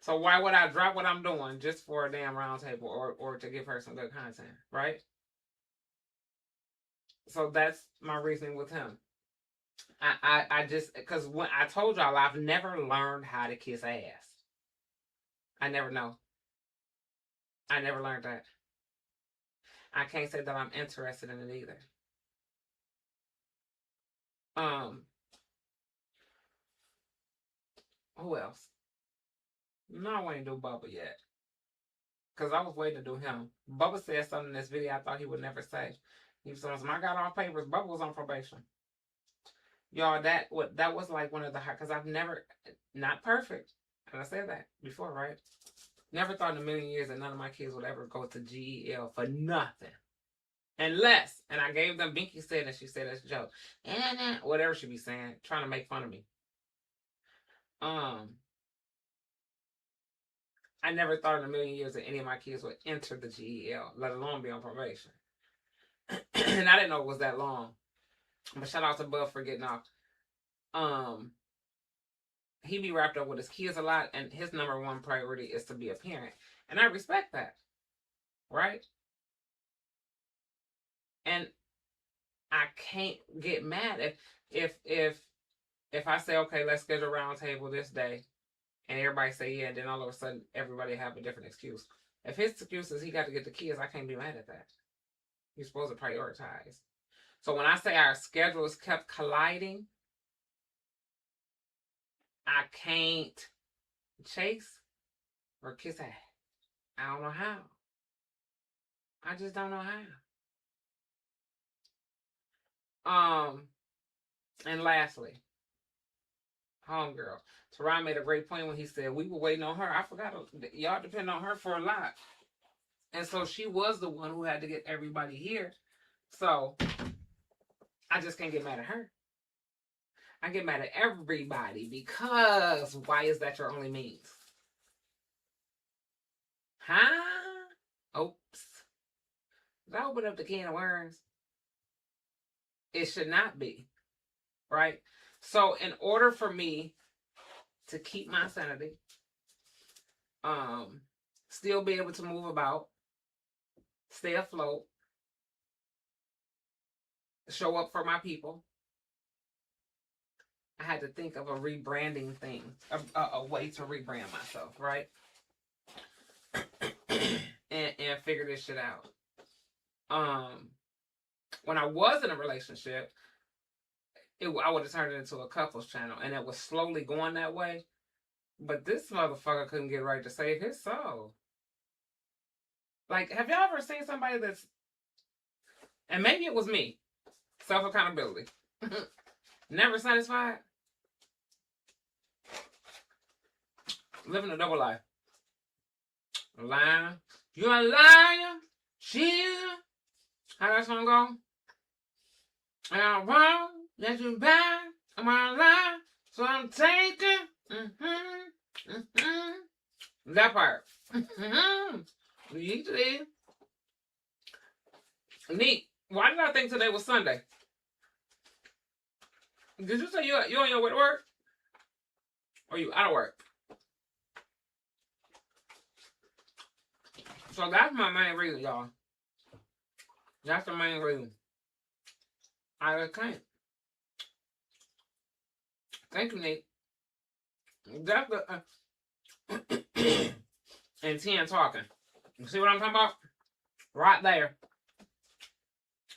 So why would I drop what I'm doing just for a damn round table or to give her some good content, right? So that's my reasoning with him. I just, because when I told y'all, I've never learned how to kiss ass. I never know. I never learned that. I can't say that I'm interested in it either. Who else? No, I ain't do Bubba yet. Because I was waiting to do him. Bubba said something in this video I thought he would never say. He was saying, I got all papers. Bubba was on probation. Y'all, that was like one of the hard, because I've never, not perfect. And I said that before, right? Never thought in a million years that none of my kids would ever go to GEL for nothing. Unless, and I gave them, Binky said, and she said that's a joke. Whatever she be saying, trying to make fun of me. I never thought in a million years that any of my kids would enter the GEL, let alone be on probation. And I didn't know it was that long. But shout out to Bub for getting off. He be wrapped up with his kids a lot, and his number one priority is to be a parent. And I respect that. Right? And I can't get mad if I say, okay, let's schedule a round table this day, and everybody say yeah, and then all of a sudden everybody have a different excuse. If his excuse is he got to get the kids, I can't be mad at that. You're supposed to prioritize. So when I say our schedules kept colliding, I can't chase or kiss ass. I don't know how. I just don't know how. And lastly, homegirl. Teron made a great point when he said we were waiting on her. I forgot, y'all depend on her for a lot. And so she was the one who had to get everybody here. So I just can't get mad at her. I get mad at everybody because why is that your only means? Huh? Oops. Did I open up the can of worms? It should not be. Right? So in order for me to keep my sanity, still be able to move about, stay afloat, show up for my people, I had to think of a rebranding thing, a way to rebrand myself, right? and figure this shit out. When I was in a relationship, I would have turned it into a couples channel, and it was slowly going that way. But this motherfucker couldn't get right to save his soul. Like, have y'all ever seen somebody that's, and maybe it was me, self-accountability, never satisfied, living a double life, lying, you're a liar, cheater, how that song go? And I'm wrong, let you back, I'm a lie, so I'm taking, that part, Neat. Why did I think today was Sunday? Did you say you on your way to work? Or you out of work? So that's my main reason, y'all. That's the main reason. I just can't. Thank you, Nate. That's the and 10 talking. You see what I'm talking about? Right there.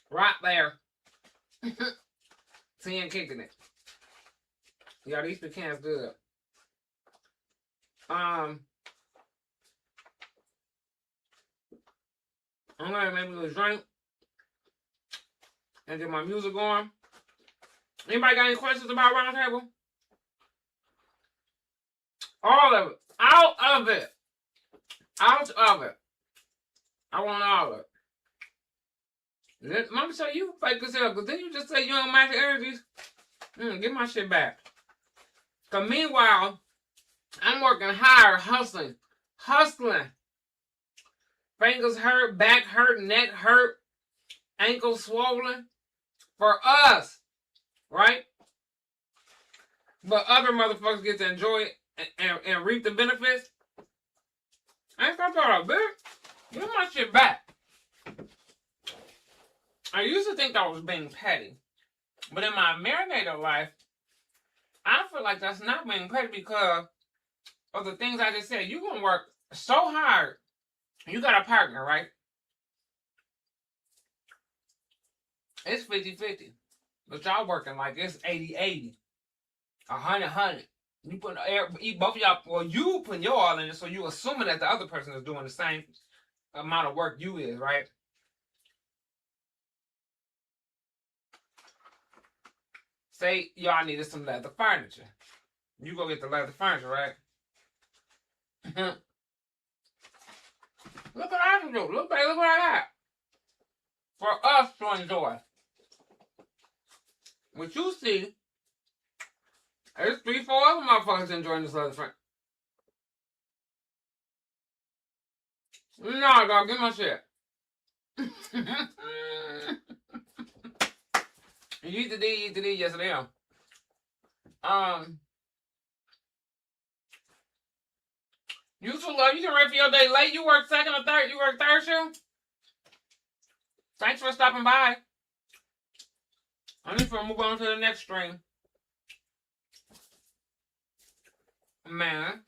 Right there. 10 kicking it. Y'all, these pecans good. I'm gonna make me a drink and get my music going. Anybody got any questions about Roundtable? All of it. Out of it. Out of it. I want all of it. Mama say you fake as hell, because then you just say you don't match your energies. Get my shit back. Because meanwhile, I'm working hard, hustling. Fingers hurt, back hurt, neck hurt, ankles swollen. For us, right? But other motherfuckers get to enjoy it and reap the benefits. I ain't gonna talk about bitch. Get my shit back. I used to think I was being petty. But in my marinated life, I feel like that's not being petty because of the things I just said. You're going to work so hard. You got a partner, right? It's 50-50. But y'all working like it's 80-80. 100-100. You put both of y'all, well, you put your all in it, so you assuming that the other person is doing the same amount of work you is, right? Say y'all needed some leather furniture. You go get the leather furniture, right? Look what I can do. Look, baby, look what I got. For us to enjoy. What you see, there's 3-4 other motherfuckers enjoying this leather furniture. No, dog, get my shit. You eat the D, yes I am. Useful love, you can ready for your day late. You work second or third, you work third shift. Thanks for stopping by. I need to move on to the next stream. Man.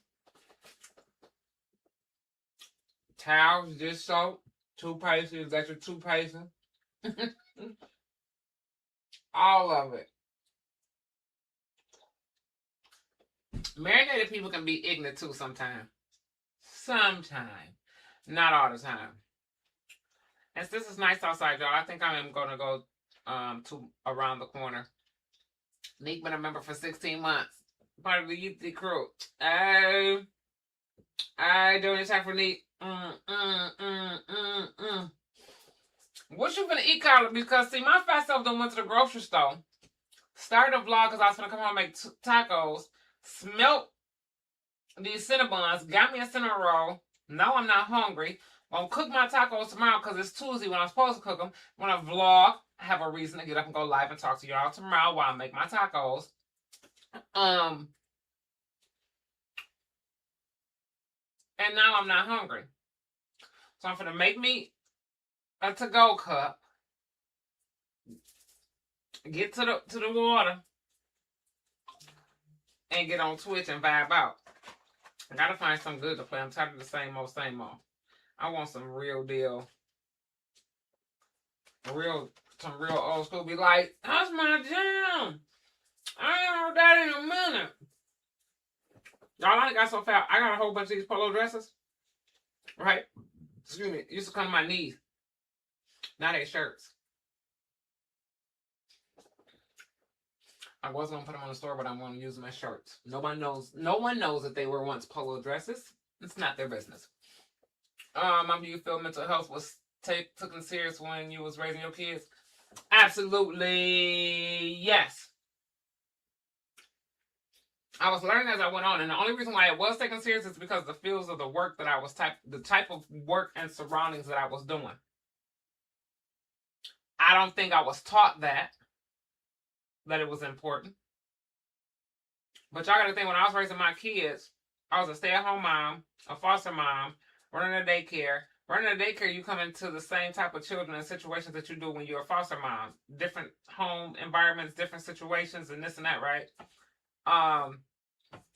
Towels, dish soap, toothpaste, you got your toothpaste. All of it. Marinated people can be ignorant too sometimes. Sometimes. Not all the time. And this is nice outside, y'all. I think I am going to go to around the corner. Neek been a member for 16 months. Part of the youth crew. I doing this time for Neek. What you gonna eat, Carla? Because see, my fat self done went to the grocery store. Started a vlog because I was gonna come home and make tacos. Smelt these Cinnabons. Got me a cinnamon roll. No, I'm not hungry. Gonna cook my tacos tomorrow because it's Tuesday when I'm supposed to cook them. When I vlog, I have a reason to get up and go live and talk to y'all tomorrow while I make my tacos. And now I'm not hungry. So I'm gonna make me a to-go cup. Get to the water. And get on Twitch and vibe out. I gotta find something good to play. I'm tired of the same old. I want some real deal. Some real old school. Be like, that's my jam. I ain't heard that in a minute. Y'all, I got so fat. I got a whole bunch of these polo dresses. Right? Excuse me. Used to come to my knees. Now they shirts. I was going to put them on the store, but I'm going to use them as shirts. No one knows that they were once polo dresses. It's not their business. Do you feel mental health was taken serious when you was raising your kids? Absolutely, yes. I was learning as I went on, and the only reason why it was taken serious is because the fields of the work that I was the type of work and surroundings that I was doing. I don't think I was taught that it was important. But y'all gotta think, when I was raising my kids, I was a stay-at-home mom, a foster mom, running a daycare. Running a daycare, you come into the same type of children and situations that you do when you're a foster mom. Different home environments, different situations, and this and that, right?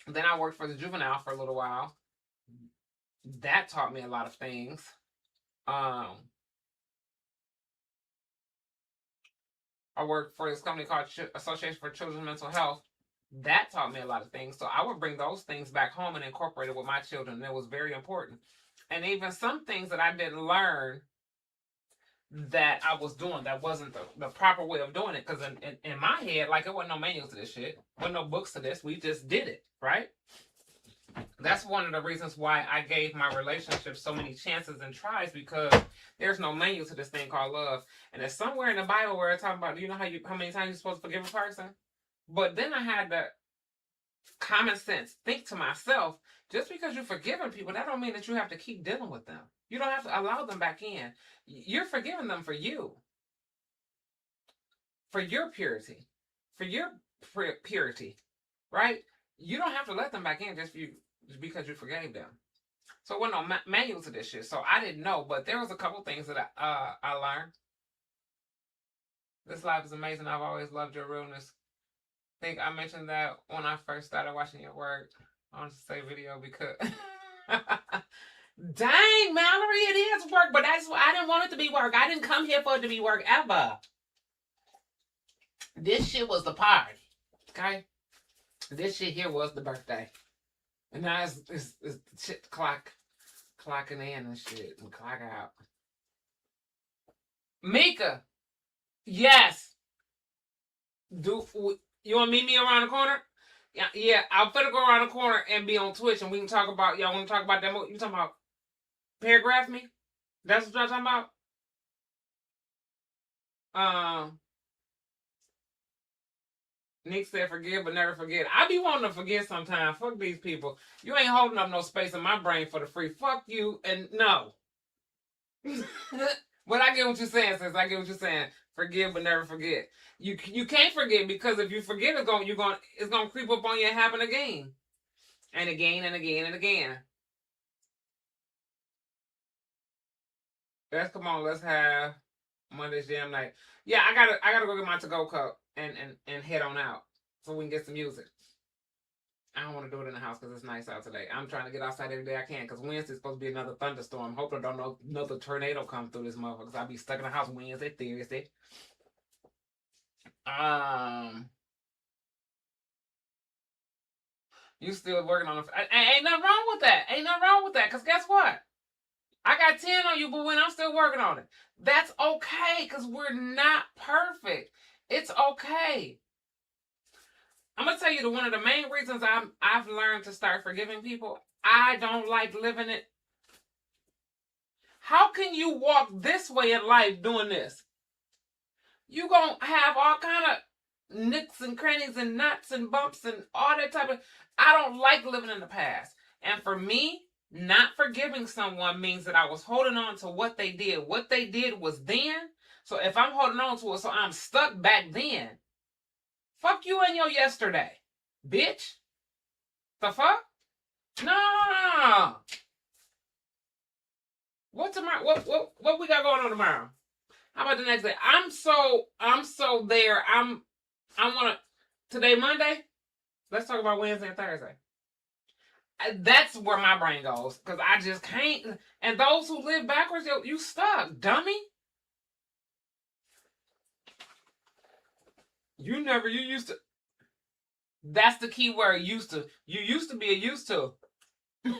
Then I worked for the juvenile for a little while. That taught me a lot of things. I worked for this company called Association for Children's Mental Health. That taught me a lot of things. So I would bring those things back home and incorporate it with my children. And it was very important. And even some things that I didn't learn that I was doing that wasn't the proper way of doing it. Because in my head, like, it wasn't no manuals to this shit. Wasn't no books to this. We just did it, right? That's one of the reasons why I gave my relationship so many chances and tries, because there's no manual to this thing called love. And it's somewhere in the Bible where it's talking about, do you know how many times you're supposed to forgive a person? But then I had the common sense think to myself, just because you're forgiving people, that don't mean that you have to keep dealing with them. You don't have to allow them back in. You're forgiving them for you, for your purity, for your purity, right? You don't have to let them back in just because you forgave them. So there wasn't no manual to this shit. So I didn't know, but there was a couple things that I learned. This life is amazing. I've always loved your realness. I think I mentioned that when I first started watching your work. I want to say video because dang, Mallory, it is work, but that's I didn't want it to be work. I didn't come here for it to be work ever. This shit was the party. Okay? This shit here was the birthday. And now it's shit clocking in and shit and clock out. Mika, yes. You want to meet me around the corner? Yeah, I'll finna go around the corner and be on Twitch, and we can talk about, y'all want to talk about that movie? You talking about Paragraph Me? That's what y'all talking about? Nick said forgive but never forget. I be wanting to forget sometimes. Fuck these people. You ain't holding up no space in my brain for the free. Fuck you and no. But I get what you're saying, sis. I get what you're saying. Forgive but never forget. You can't forget, because if you forget, it's gonna creep up on you and happen again. And again and again and again. Come on, let's have Monday's jam night. Yeah, I gotta go get my to-go cup and head on out so we can get some music. I don't want to do it in the house because it's nice out today. I'm trying to get outside every day I can, because Wednesday's supposed to be another thunderstorm. Hopefully don't know another tornado come through this motherfucker, because I'll be stuck in the house Wednesday, Thursday. You still working on it. Ain't nothing wrong with that. Ain't nothing wrong with that, because guess what? I got 10 on you, but when I'm still working on it. That's okay, because we're not perfect. It's okay. I'm going to tell you one of the main reasons I've learned to start forgiving people. I don't like living it. How can you walk this way in life doing this? You going to have all kind of nicks and crannies and knots and bumps and all that type of... I don't like living in the past. And for me, not forgiving someone means that I was holding on to what they did. What they did was then. So if I'm holding on to it, so I'm stuck back then. Fuck you and your yesterday, bitch. The fuck? No. What tomorrow? What we got going on tomorrow? How about the next day? I'm so there. I wanna. Today Monday. Let's talk about Wednesday and Thursday. That's where my brain goes, because I just can't. And those who live backwards, you stuck, dummy. You used to. That's the key word, used to. You used to be a used to. Y'all,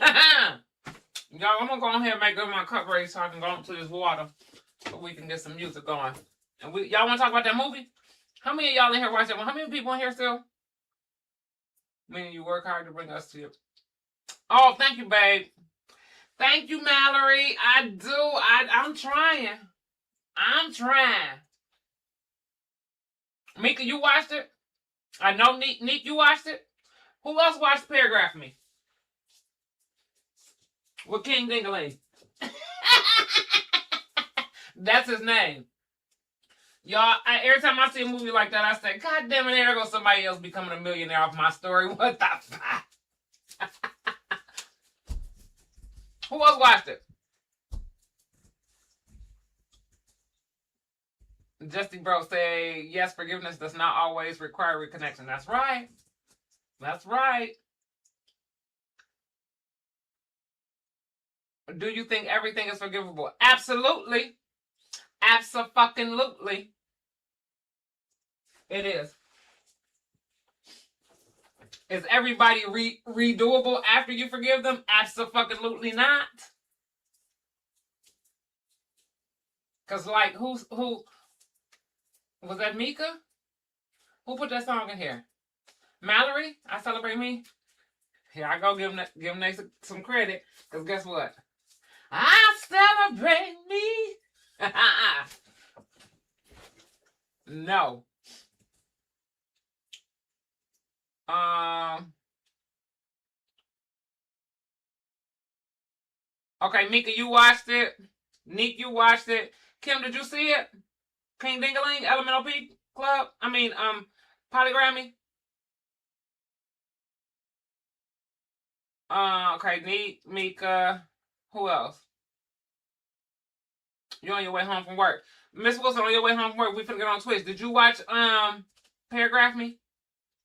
I'm going to go ahead and make up my cup ready so I can go into this water so we can get some music going. And y'all want to talk about that movie? How many of y'all in here watch that one? How many people in here still? Meaning you work hard to bring us to you. Oh, thank you, babe. Thank you, Mallory. I do. I'm trying. I'm trying. Mika, you watched it? I know, Neek, you watched it? Who else watched Paragraph Me? With King Dingaling. That's his name. Y'all, every time I see a movie like that, I say, God damn it, there goes somebody else becoming a millionaire off my story. What the fuck? Who else watched it? Justy Bro say, yes, forgiveness does not always require reconnection. That's right. That's right. Do you think everything is forgivable? Absolutely. Abso-fucking-lutely. It is. Is everybody redoable after you forgive them? Abso-fucking-lutely not. Because, like, who was that, Mika? Who put that song in here? Mallory? I Celebrate Me? Here I go, give them some credit. Because guess what? I celebrate me. No. Okay, Mika, you watched it. Nick, you watched it. Kim, did you see it? King Dingaling, Elemental P Club. I mean, Polygrammy. Okay, Nick, Mika. Who else? You're on your way home from work. Miss Wilson, on your way home from work, we finna get on Twitch. Did you watch Paragraph Me?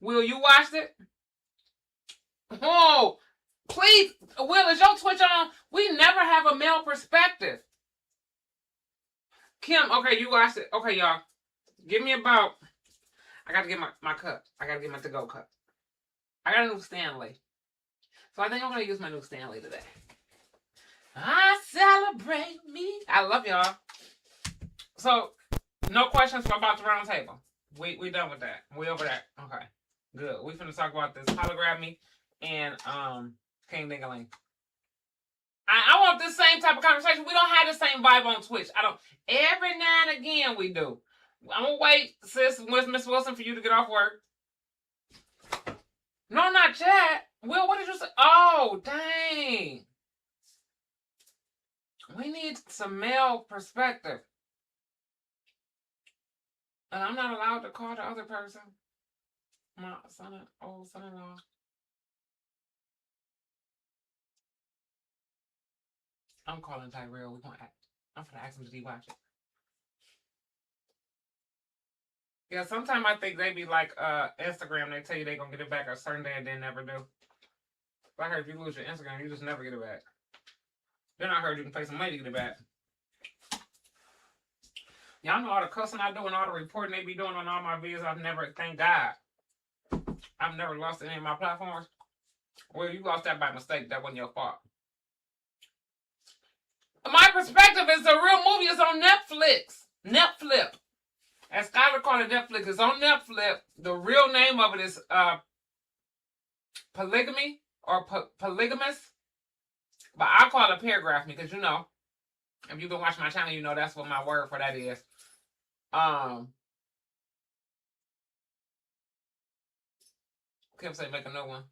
Will, you watched it? Oh, please, Will, is your Twitch on? We never have a male perspective. Kim, okay, you watched it. Okay, y'all. Give me about... I got to get my cup. I got to get my to-go cup. I got a new Stanley. So I think I'm going to use my new Stanley today. I celebrate me. I love y'all. So, no questions for about the round table. We done with that. We over that. Okay. Good. We finna talk about this Hologram Me and King Dingaling. I want this same type of conversation. We don't have the same vibe on Twitch. I don't. Every now and again we do. I'm gonna wait, sis, Miss Wilson, for you to get off work. No, not yet. Will, what did you say? Oh, dang. We need some male perspective. And I'm not allowed to call the other person. My son-in-law. I'm calling Tyrell. I'm gonna ask him to watch it. Yeah, sometimes I think they be like Instagram. They tell you they gonna get it back a certain day and then never do. I heard if you lose your Instagram, you just never get it back. Then I heard you can pay some money to get it back. Y'all know all the cussing I do and all the reporting they be doing on all my videos. Thank God, I've never lost any of my platforms. Well, you lost that by mistake. That wasn't your fault. My Perspective is a real movie. It's on Netflix. Netflix. As Skylar called it, Netflix. It's on Netflix. The real name of it is Polygamy or Polygamous. But I call it Paragraph Me because, you know, if you've been watching my channel, you know that's what my word for that is. Kim say make a new one.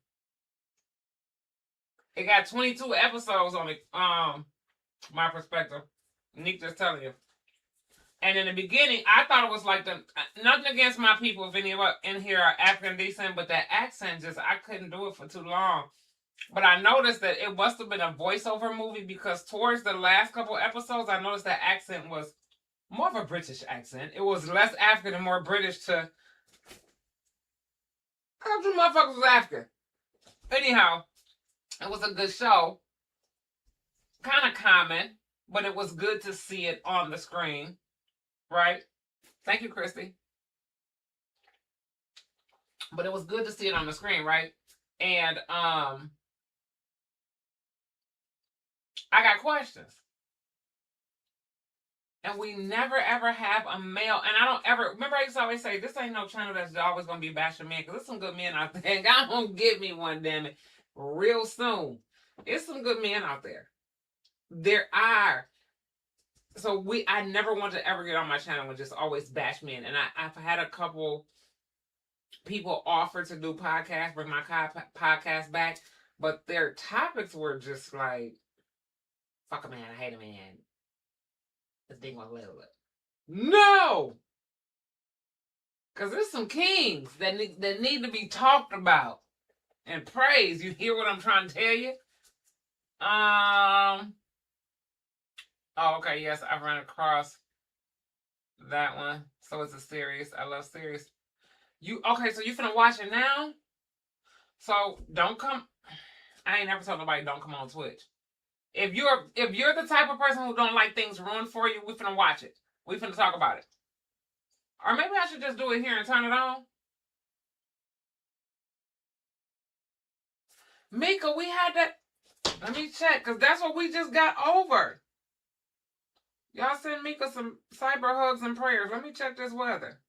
It got 22 episodes on it. My Perspective. Nick just telling you. And in the beginning, I thought it was like nothing against my people if any of in here are African descent, but that accent I couldn't do it for too long. But I noticed that it must have been a voiceover movie because towards the last couple episodes, I noticed that accent was more of a British accent. It was less African and more British to... I thought you motherfuckers was African. Anyhow, it was a good show. Kind of common, but it was good to see it on the screen. Right? Thank you, Christy. But it was good to see it on the screen, right? And I got questions. And we never ever have a male, and I don't ever, remember I used to always say, this ain't no channel that's always going to be bashing men, because there's some good men out there, and God won't get me one, damn it, real soon. There's some good men out there. There are. So I never want to ever get on my channel and just always bash men. And I've had a couple people offer to do podcasts, bring my podcast back, but their topics were just like, fuck a man, I hate a man. This thing was little. No! Because there's some kings that need to be talked about and praised. You hear what I'm trying to tell you? Oh, okay, yes, I've run across that one. So it's a series. I love series. Okay, so you finna watch it now? So don't come. I ain't never told nobody don't come on Twitch. If you're the type of person who don't like things ruined for you, we finna watch it. We finna talk about it. Or maybe I should just do it here and turn it on. Mika, we had that. Let me check, because that's what we just got over. Y'all send Mika some cyber hugs and prayers. Let me check this weather.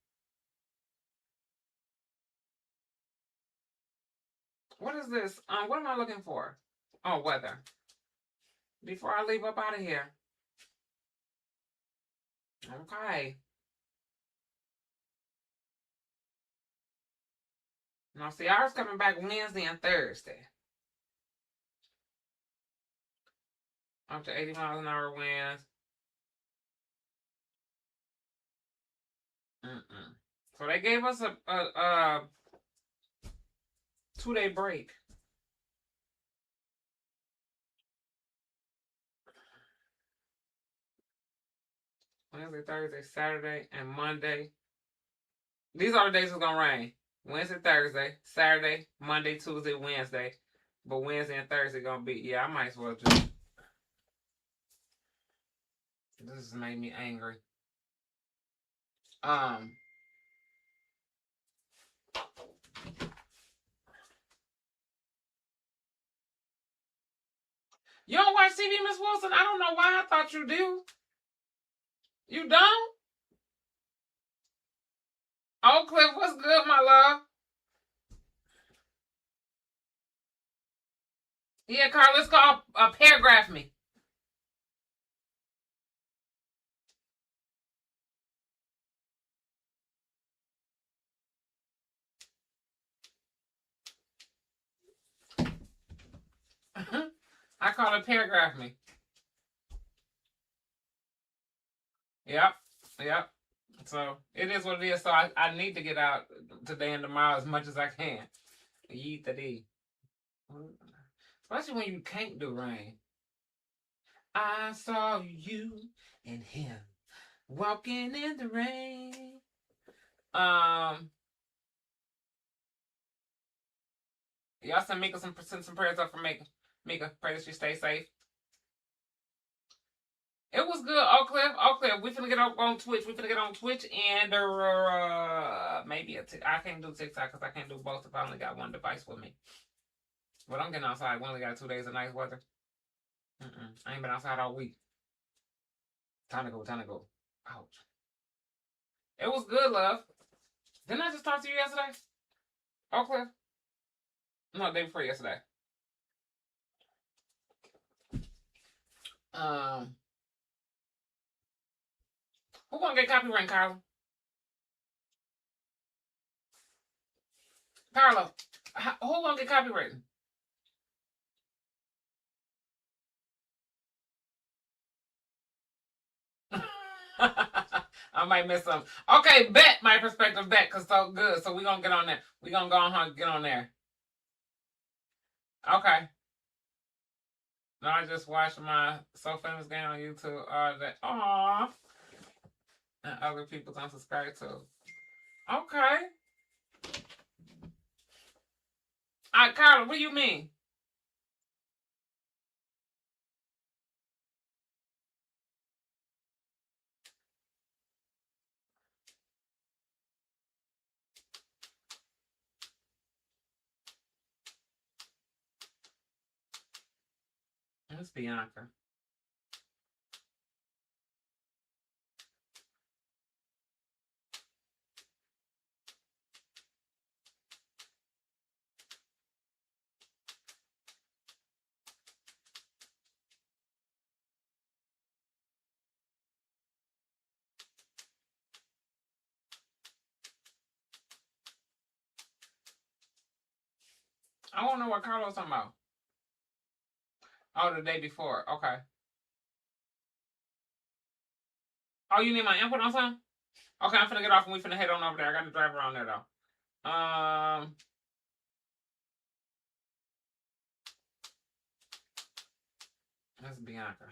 What is this? What am I looking for? Oh, weather. Before I leave up out of here. Okay. Now, see, ours coming back Wednesday and Thursday. Up to 80 miles an hour winds. So they gave us a 2-day break. Wednesday, Thursday, Saturday, and Monday. These are the days it's gonna rain. Wednesday, Thursday, Saturday, Monday, Tuesday, Wednesday. But Wednesday and Thursday gonna be, yeah, I might as well just. This has made me angry. You don't watch TV, Miss Wilson? I don't know why I thought you do. You don't? Oh, Cliff, what's good, my love? Yeah, Carl, let's go paragraph me. I call it paragraph me. Yep. So it is what it is. So I need to get out today and tomorrow as much as I can. Yeet the D. Especially when you can't do rain. I saw you and him walking in the rain. Y'all send Mika some prayers up for Mika. Mika, pray that she stay safe. It was good, Oak Cliff. We finna get on Twitch. We finna get on Twitch and maybe I can't do TikTok because I can't do both if I only got one device with me. But I'm getting outside. We only got 2 days of nice weather. I ain't been outside all week. Time to go. Ouch. It was good, love. Didn't I just talk to you yesterday? Oak Cliff? No, day before yesterday. Who gonna get copyright, Carla? Carla, who gonna get copyrighted? I might miss some. Okay, bet my perspective, bet, cause so good. So we gonna get on there. We gonna go on get on there. Okay. No, I just watched my So Famous game on YouTube. That aww, and other people don't subscribe to. Okay. Carla, what do you mean? It's Bianca. I want to know what Carla was talking about. Oh, the day before. Okay. Oh, you need my input on something? Okay, I'm finna get off and we finna head on over there. I got to drive around there though. That's Bianca.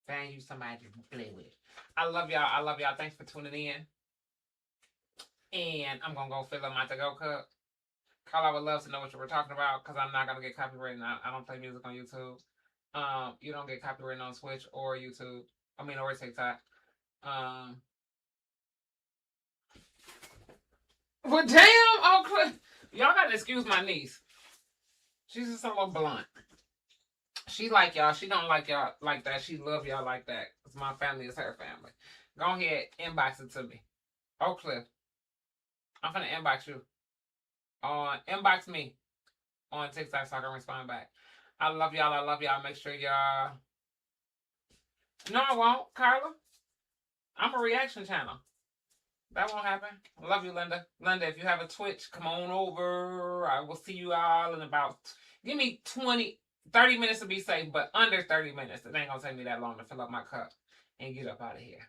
Find you somebody to play with. I love y'all. Thanks for tuning in. And I'm gonna go fill up my to-go cup. Carl, I would love to know what you were talking about because I'm not gonna get copyrighted. I don't play music on YouTube. You don't get copyrighted on Twitch or YouTube. Or TikTok. Well, damn, y'all gotta excuse my niece. She's just a little blunt. She like y'all. She don't like y'all like that. She love y'all like that. Cause my family is her family. Go ahead, inbox it to me. Oak Cliff. I'm finna inbox you. inbox me on TikTok so I can respond back. I love y'all. I love y'all. Make sure y'all. No, I won't, Carla. I'm a reaction channel. That won't happen. I love you, Linda. Linda, if you have a Twitch, come on over. I will see you all in about, give me 30 minutes to be safe, but under 30 minutes. It ain't going to take me that long to fill up my cup and get up out of here.